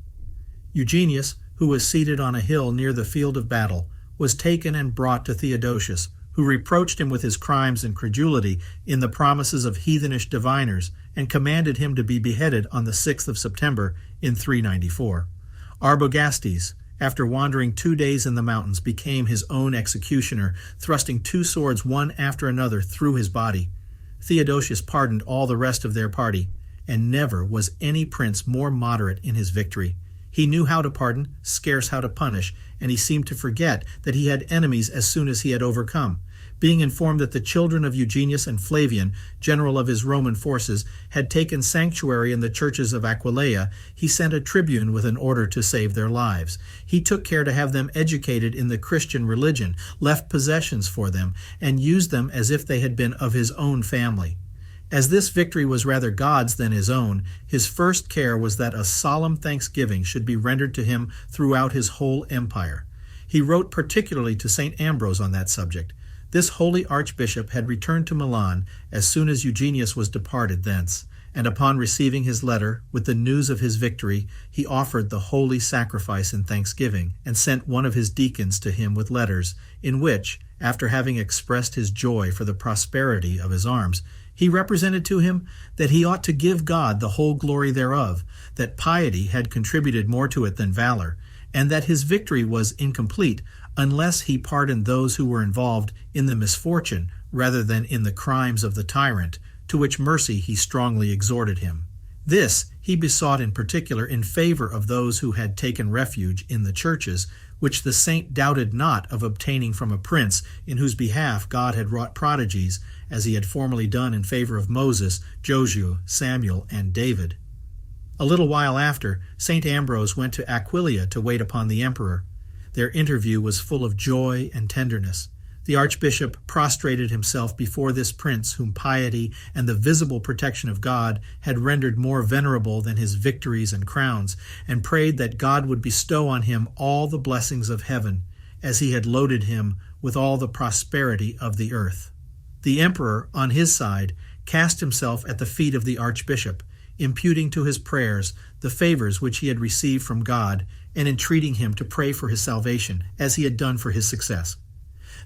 Eugenius, who was seated on a hill near the field of battle, was taken and brought to Theodosius, who reproached him with his crimes and credulity in the promises of heathenish diviners, and commanded him to be beheaded on the 6th of September in 394. Arbogastes, after wandering 2 days in the mountains, became his own executioner, thrusting 2 swords one after another through his body. Theodosius pardoned all the rest of their party, and never was any prince more moderate in his victory. He knew how to pardon, scarce how to punish, and he seemed to forget that he had enemies as soon as he had overcome. Being informed that the children of Eugenius and Flavian, general of his Roman forces, had taken sanctuary in the churches of Aquileia, he sent a tribune with an order to save their lives. He took care to have them educated in the Christian religion, left possessions for them, and used them as if they had been of his own family. As this victory was rather God's than his own, his first care was that a solemn thanksgiving should be rendered to him throughout his whole empire. He wrote particularly to St. Ambrose on that subject. This holy archbishop had returned to Milan as soon as Eugenius was departed thence, and upon receiving his letter with the news of his victory, he offered the holy sacrifice in thanksgiving, and sent one of his deacons to him with letters, in which, after having expressed his joy for the prosperity of his arms, he represented to him that he ought to give God the whole glory thereof, that piety had contributed more to it than valor, and that his victory was incomplete unless he pardoned those who were involved in the misfortune rather than in the crimes of the tyrant, to which mercy he strongly exhorted him. This he besought in particular in favor of those who had taken refuge in the churches, which the saint doubted not of obtaining from a prince in whose behalf God had wrought prodigies, as he had formerly done in favor of Moses, Joshua, Samuel, and David. A little while after, St. Ambrose went to Aquileia to wait upon the emperor. Their interview was full of joy and tenderness. The archbishop prostrated himself before this prince whom piety and the visible protection of God had rendered more venerable than his victories and crowns, and prayed that God would bestow on him all the blessings of heaven, as he had loaded him with all the prosperity of the earth. The emperor, on his side, cast himself at the feet of the archbishop, imputing to his prayers the favors which he had received from God, and entreating him to pray for his salvation, as he had done for his success.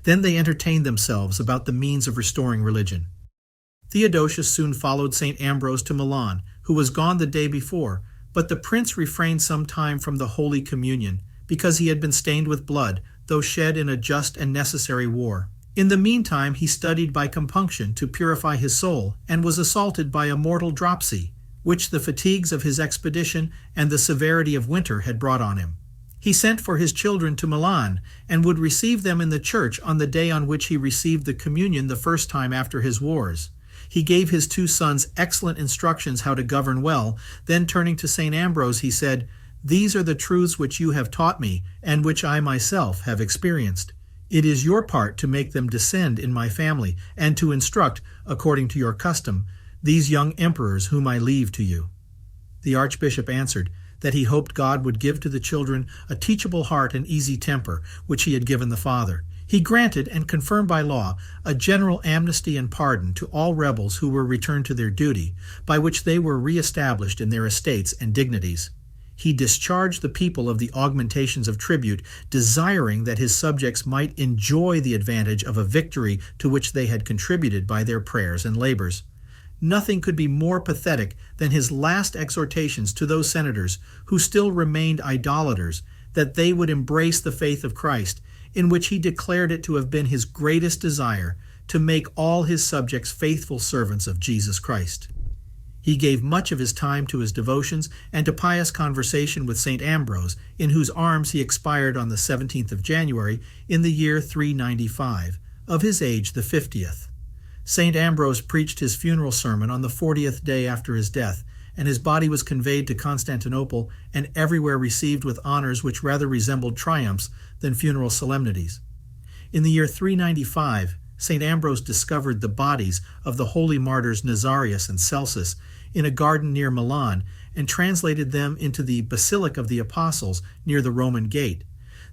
Then they entertained themselves about the means of restoring religion. Theodosius soon followed St. Ambrose to Milan, who was gone the day before, but the prince refrained some time from the Holy Communion, because he had been stained with blood, though shed in a just and necessary war. In the meantime he studied by compunction to purify his soul, and was assaulted by a mortal dropsy, which the fatigues of his expedition and the severity of winter had brought on him. He sent for his children to Milan, and would receive them in the church on the day on which he received the communion the first time after his wars. He gave his 2 sons excellent instructions how to govern well. Then turning to St. Ambrose, he said, "These are the truths which you have taught me, and which I myself have experienced. It is your part to make them descend in my family, and to instruct, according to your custom, these young emperors whom I leave to you." The archbishop answered that he hoped God would give to the children a teachable heart and easy temper, which he had given the father. He granted and confirmed by law a general amnesty and pardon to all rebels who were returned to their duty, by which they were re-established in their estates and dignities. He discharged the people of the augmentations of tribute, desiring that his subjects might enjoy the advantage of a victory to which they had contributed by their prayers and labors. Nothing could be more pathetic than his last exhortations to those senators who still remained idolaters, that they would embrace the faith of Christ, in which he declared it to have been his greatest desire to make all his subjects faithful servants of Jesus Christ. He gave much of his time to his devotions and to pious conversation with St. Ambrose, in whose arms he expired on the 17th of January in the year 395, of his age the 50th. St. Ambrose preached his funeral sermon on the 40th day after his death, and his body was conveyed to Constantinople and everywhere received with honors which rather resembled triumphs than funeral solemnities. In the year 395, St. Ambrose discovered the bodies of the holy martyrs Nazarius and Celsus in a garden near Milan, and translated them into the Basilica of the Apostles near the Roman gate.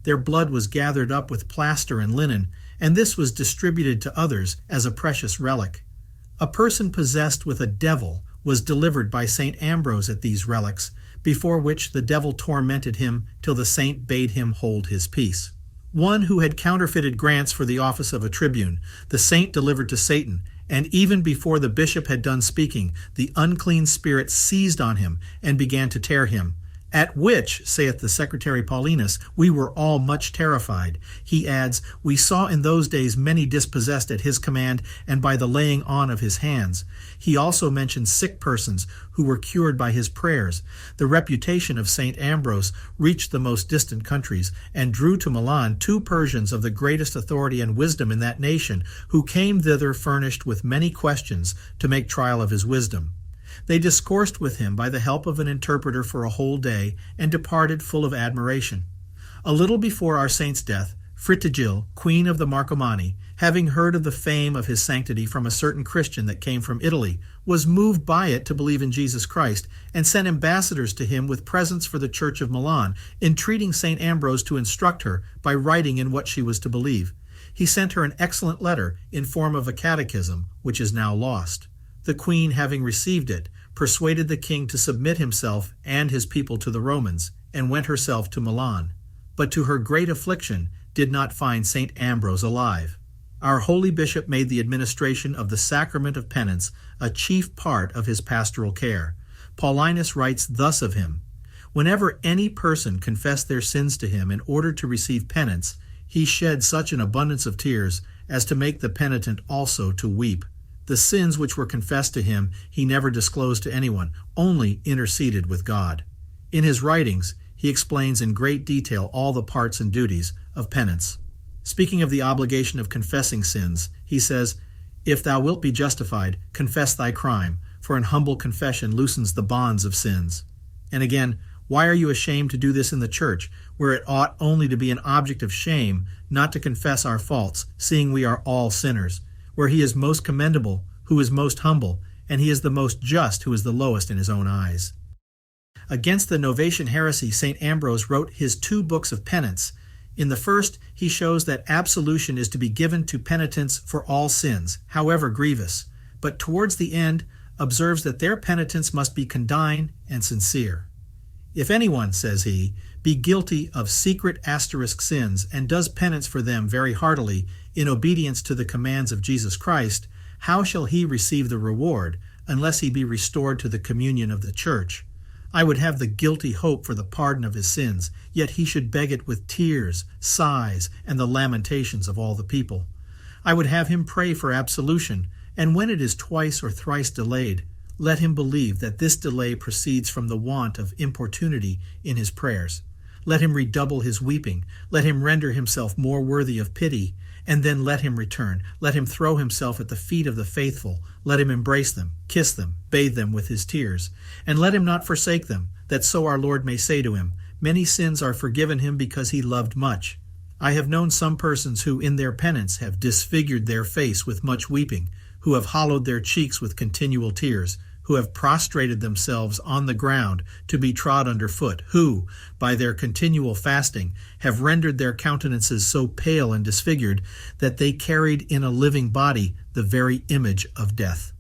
Their blood was gathered up with plaster and linen, and this was distributed to others as a precious relic. A person possessed with a devil was delivered by St. Ambrose at these relics, before which the devil tormented him till the saint bade him hold his peace. One who had counterfeited grants for the office of a tribune, the saint delivered to Satan, and even before the bishop had done speaking, the unclean spirit seized on him and began to tear him. At which, saith the Secretary Paulinus, we were all much terrified. He adds, we saw in those days many dispossessed at his command and by the laying on of his hands. He also mentions sick persons who were cured by his prayers. The reputation of St. Ambrose reached the most distant countries, and drew to Milan 2 Persians of the greatest authority and wisdom in that nation, who came thither furnished with many questions to make trial of his wisdom. They discoursed with him by the help of an interpreter for a whole day, and departed full of admiration. A little before our saint's death, Fritigil, queen of the Marcomanni, having heard of the fame of his sanctity from a certain Christian that came from Italy, was moved by it to believe in Jesus Christ, and sent ambassadors to him with presents for the Church of Milan, entreating St. Ambrose to instruct her by writing in what she was to believe. He sent her an excellent letter in form of a catechism, which is now lost. The queen, having received it, persuaded the king to submit himself and his people to the Romans, and went herself to Milan, but to her great affliction did not find St. Ambrose alive. Our holy bishop made the administration of the sacrament of penance a chief part of his pastoral care. Paulinus writes thus of him, "Whenever any person confessed their sins to him in order to receive penance, He shed such an abundance of tears as to make the penitent also to weep. The sins which were confessed to him he never disclosed to anyone, only interceded with God. In his writings, he explains in great detail all the parts and duties of penance. Speaking of the obligation of confessing sins, he says, "If thou wilt be justified, confess thy crime, for an humble confession loosens the bonds of sins." And again, "Why are you ashamed to do this in the church, where it ought only to be an object of shame not to confess our faults, seeing we are all sinners? Where he is most commendable, who is most humble, and he is the most just, who is the lowest in his own eyes." Against the Novatian heresy, St. Ambrose wrote his 2 books of penance. In the first, he shows that absolution is to be given to penitents for all sins, however grievous, but towards the end observes that their penitence must be condign and sincere. "If anyone," says he, "be guilty of secret asterisk sins, and does penance for them very heartily, in obedience to the commands of Jesus Christ, how shall he receive the reward, unless he be restored to the communion of the Church? I would have the guilty hope for the pardon of his sins, yet he should beg it with tears, sighs, and the lamentations of all the people. I would have him pray for absolution, and when it is twice or thrice delayed, let him believe that this delay proceeds from the want of importunity in his prayers. Let him redouble his weeping, let him render himself more worthy of pity, and then let him return. Let him throw himself at the feet of the faithful. Let him embrace them, kiss them, bathe them with his tears. And let him not forsake them, that so our Lord may say to him, 'Many sins are forgiven him because he loved much.' I have known some persons who in their penance have disfigured their face with much weeping, who have hollowed their cheeks with continual tears, who have prostrated themselves on the ground to be trod under foot, who, by their continual fasting, have rendered their countenances so pale and disfigured that they carried in a living body the very image of death."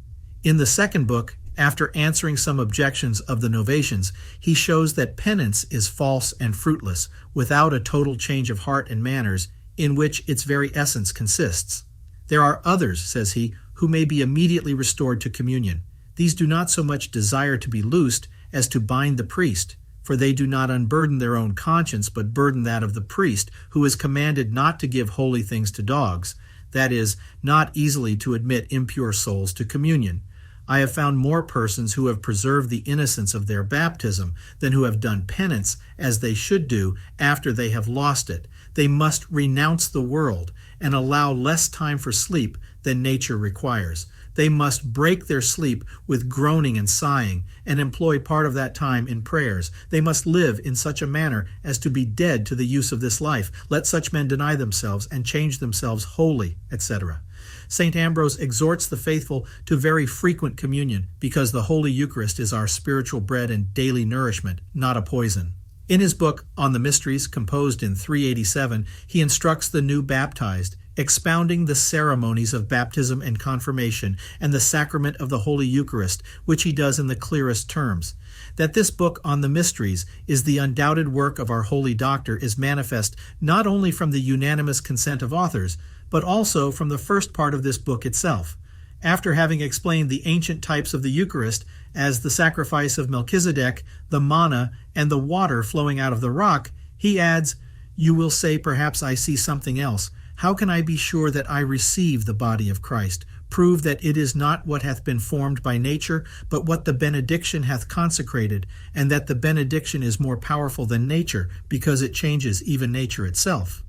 In the second book, after answering some objections of the Novatians, he shows that penance is false and fruitless, without a total change of heart and manners, in which its very essence consists. "There are others," says he, "who may be immediately restored to communion. These do not so much desire to be loosed as to bind the priest, for they do not unburden their own conscience, but burden that of the priest, who is commanded not to give holy things to dogs, that is, not easily to admit impure souls to communion. I have found more persons who have preserved the innocence of their baptism than who have done penance as they should do after they have lost it. They must renounce the world and allow less time for sleep than nature requires. They must break their sleep with groaning and sighing, and employ part of that time in prayers. They must live in such a manner as to be dead to the use of this life. Let such men deny themselves and change themselves wholly," etc. St. Ambrose exhorts the faithful to very frequent communion, because the Holy Eucharist is our spiritual bread and daily nourishment, not a poison. In his book On the Mysteries, composed in 387, he instructs the new baptized, expounding the ceremonies of baptism and confirmation and the sacrament of the Holy Eucharist, which he does in the clearest terms. That this book on the mysteries is the undoubted work of our Holy Doctor is manifest not only from the unanimous consent of authors, but also from the first part of this book itself. After having explained the ancient types of the Eucharist as the sacrifice of Melchizedek, the manna, and the water flowing out of the rock, he adds, "You will say, perhaps I see something else. How can I be sure that I receive the body of Christ? Prove that it is not what hath been formed by nature, but what the benediction hath consecrated, and that the benediction is more powerful than nature, because it changes even nature itself."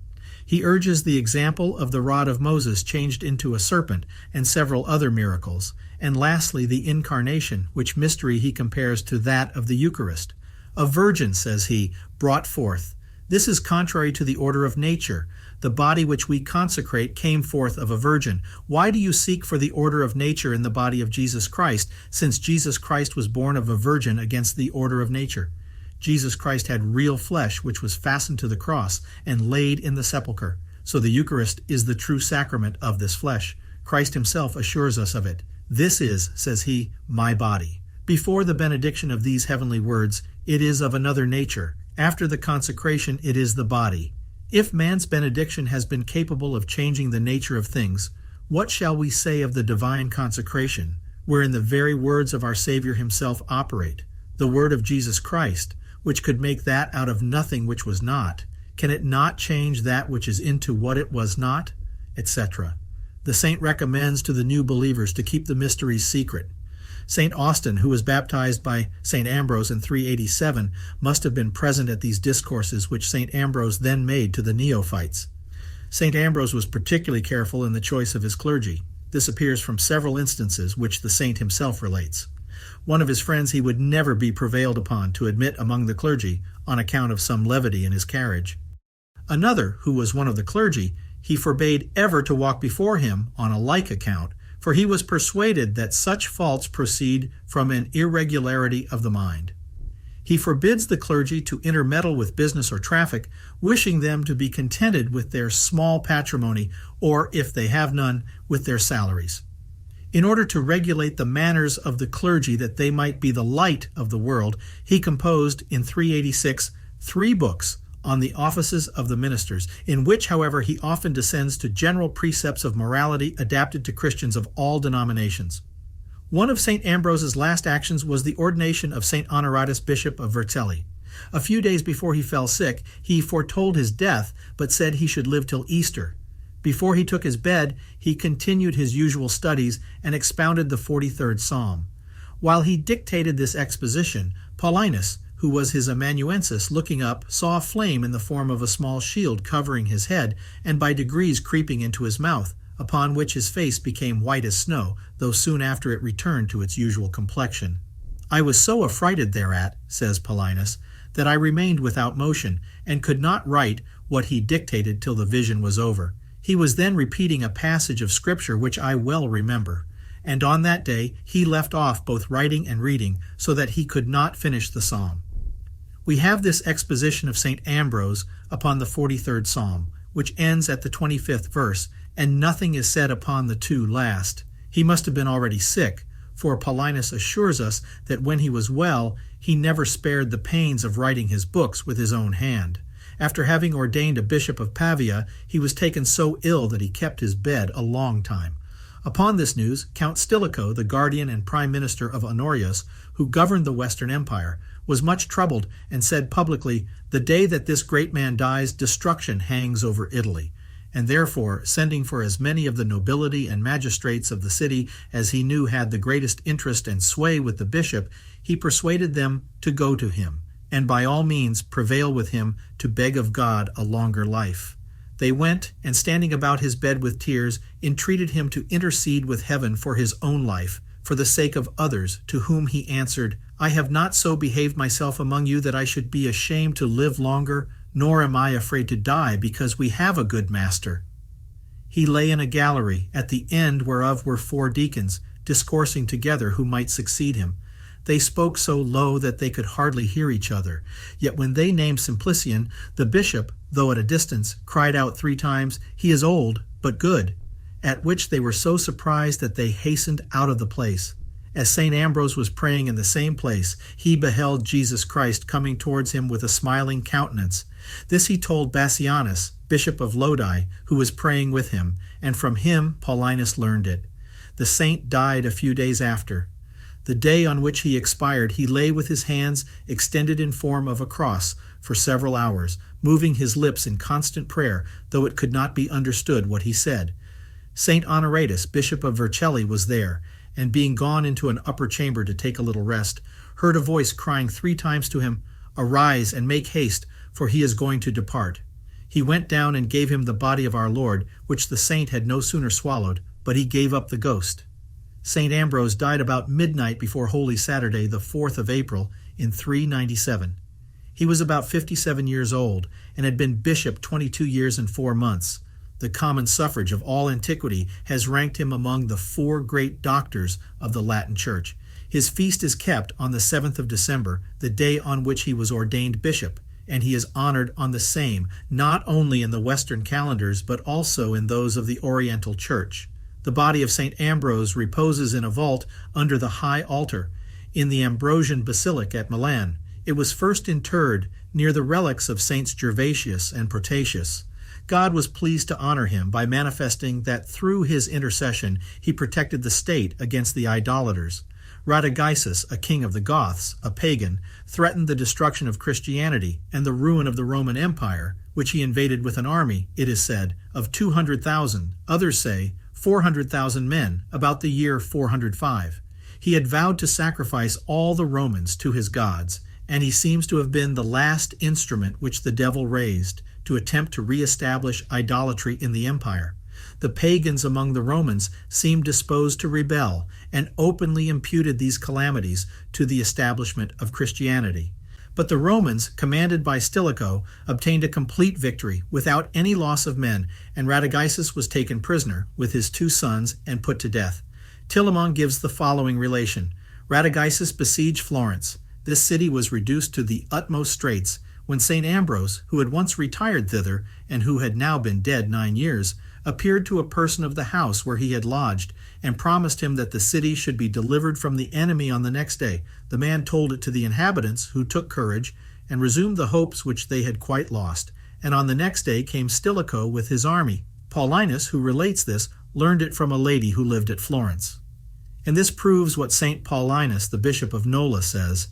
He urges the example of the rod of Moses changed into a serpent, and several other miracles. And lastly, the Incarnation, which mystery he compares to that of the Eucharist. "A virgin," says he, "brought forth." This is contrary to the order of nature. The body which we consecrate came forth of a virgin. Why do you seek for the order of nature in the body of Jesus Christ, since Jesus Christ was born of a virgin against the order of nature? Jesus Christ had real flesh which was fastened to the cross and laid in the sepulchre. So the Eucharist is the true sacrament of this flesh. Christ himself assures us of it. "This is," says he, "my body." Before the benediction of these heavenly words, it is of another nature. After the consecration, it is the body. If man's benediction has been capable of changing the nature of things, what shall we say of the divine consecration, wherein the very words of our Savior himself operate, the word of Jesus Christ, which could make that out of nothing which was not? Can it not change that which is into what it was not? Etc. The saint recommends to the new believers to keep the mysteries secret. St. Austin, who was baptized by St. Ambrose in 387, must have been present at these discourses which St. Ambrose then made to the neophytes. St. Ambrose was particularly careful in the choice of his clergy. This appears from several instances which the saint himself relates. One of his friends he would never be prevailed upon to admit among the clergy on account of some levity in his carriage. Another, who was one of the clergy, he forbade ever to walk before him on a like account, for he was persuaded that such faults proceed from an irregularity of the mind. He forbids the clergy to intermeddle with business or traffic, wishing them to be contented with their small patrimony, or, if they have none, with their salaries. In order to regulate the manners of the clergy that they might be the light of the world, he composed in 386 3 books on the offices of the ministers, in which, however, he often descends to general precepts of morality adapted to Christians of all denominations. One of St. Ambrose's last actions was the ordination of St. Honoratus, Bishop of Vercelli. A few days before he fell sick, he foretold his death, but said he should live till Easter. Before he took his bed, he continued his usual studies and expounded the 43rd Psalm. While he dictated this exposition, Paulinus, who was his amanuensis, looking up, saw a flame in the form of a small shield covering his head, and by degrees creeping into his mouth, upon which his face became white as snow, though soon after it returned to its usual complexion. I was so affrighted thereat, says Paulinus, that I remained without motion, and could not write what he dictated till the vision was over. He was then repeating a passage of Scripture which I well remember, and on that day he left off both writing and reading, so that he could not finish the psalm. We have this exposition of St. Ambrose upon the 43rd Psalm, which ends at the 25th verse, and nothing is said upon the 2 last. He must have been already sick, for Paulinus assures us that when he was well, he never spared the pains of writing his books with his own hand. After having ordained a bishop of Pavia, he was taken so ill that he kept his bed a long time. Upon this news, Count Stilicho, the guardian and prime minister of Honorius, who governed the Western Empire, was much troubled and said publicly, "The day that this great man dies, destruction hangs over Italy." And therefore, sending for as many of the nobility and magistrates of the city as he knew had the greatest interest and sway with the bishop, he persuaded them to go to him, and by all means prevail with him to beg of God a longer life. They went, and standing about his bed with tears, entreated him to intercede with heaven for his own life, for the sake of others, to whom he answered, "I have not so behaved myself among you that I should be ashamed to live longer, nor am I afraid to die, because we have a good master." He lay in a gallery, at the end whereof were 4 deacons, discoursing together who might succeed him. They spoke so low that they could hardly hear each other. Yet when they named Simplician, the bishop, though at a distance, cried out 3 times, "He is old, but good," at which they were so surprised that they hastened out of the place. As St. Ambrose was praying in the same place, he beheld Jesus Christ coming towards him with a smiling countenance. This he told Bassianus, Bishop of Lodi, who was praying with him, and from him Paulinus learned it. The saint died a few days after. The day on which he expired, he lay with his hands extended in form of a cross for several hours, moving his lips in constant prayer, though it could not be understood what he said. St. Honoratus, Bishop of Vercelli, was there, and being gone into an upper chamber to take a little rest, heard a voice crying 3 times to him, "Arise and make haste, for he is going to depart." He went down and gave him the body of our Lord, which the saint had no sooner swallowed, but he gave up the ghost. St. Ambrose died about midnight before Holy Saturday, the 4th of April, in 397. He was about 57 years old, and had been bishop 22 years and 4 months. The common suffrage of all antiquity has ranked him among the 4 great doctors of the Latin Church. His feast is kept on the 7th of December, the day on which he was ordained bishop, and he is honored on the same, not only in the Western calendars, but also in those of the Oriental Church. The body of St. Ambrose reposes in a vault under the high altar in the Ambrosian Basilica at Milan. It was first interred near the relics of Saints Gervasius and Prodigious. God was pleased to honor him by manifesting that through his intercession he protected the state against the idolaters. Radagaisus, a king of the Goths, a pagan, threatened the destruction of Christianity and the ruin of the Roman Empire, which he invaded with an army, it is said, of 200,000, others say 400,000 men, about the year 405. He had vowed to sacrifice all the Romans to his gods, and he seems to have been the last instrument which the devil raised to attempt to re-establish idolatry in the empire. The pagans among the Romans seemed disposed to rebel and openly imputed these calamities to the establishment of Christianity. But the Romans, commanded by Stilicho, obtained a complete victory without any loss of men, and Radagaisus was taken prisoner with his 2 sons and put to death. Tilemon gives the following relation. Radagaisus besieged Florence. This city was reduced to the utmost straits when St. Ambrose, who had once retired thither and who had now been dead 9 years, appeared to a person of the house where he had lodged and promised him that the city should be delivered from the enemy on the next day. The man told it to the inhabitants, who took courage and resumed the hopes which they had quite lost. And on the next day came Stilicho with his army. Paulinus, who relates this, learned it from a lady who lived at Florence. And this proves what St. Paulinus, the Bishop of Nola, says,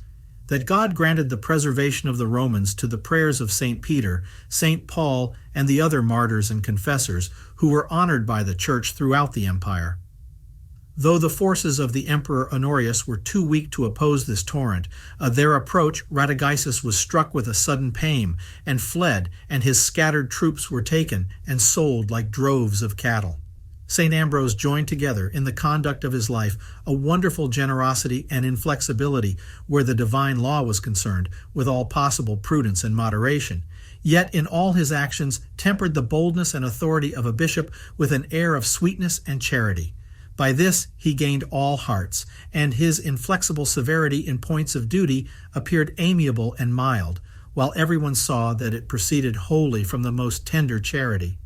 that God granted the preservation of the Romans to the prayers of St. Peter, St. Paul, and the other martyrs and confessors who were honored by the Church throughout the empire. Though the forces of the Emperor Honorius were too weak to oppose this torrent, at their approach Radagaisus was struck with a sudden pain and fled, and his scattered troops were taken and sold like droves of cattle. St. Ambrose joined together in the conduct of his life a wonderful generosity and inflexibility where the divine law was concerned, with all possible prudence and moderation, yet in all his actions tempered the boldness and authority of a bishop with an air of sweetness and charity. By this he gained all hearts, and his inflexible severity in points of duty appeared amiable and mild, while everyone saw that it proceeded wholly from the most tender charity.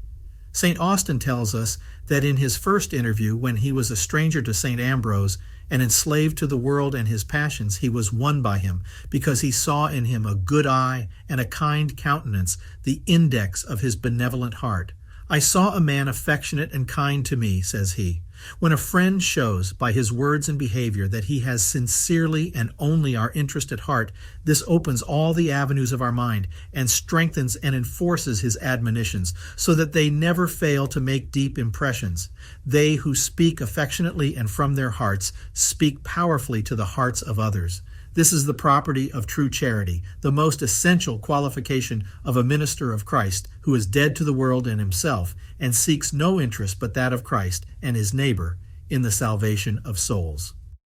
St. Austin tells us that in his first interview, when he was a stranger to St. Ambrose and enslaved to the world and his passions, he was won by him, because he saw in him a good eye and a kind countenance, the index of his benevolent heart. I saw a man affectionate and kind to me, says he. When a friend shows by his words and behavior that he has sincerely and only our interest at heart, this opens all the avenues of our mind and strengthens and enforces his admonitions, so that they never fail to make deep impressions. They who speak affectionately and from their hearts speak powerfully to the hearts of others. This is the property of true charity, the most essential qualification of a minister of Christ, who is dead to the world and himself, and seeks no interest but that of Christ and his neighbor in the salvation of souls.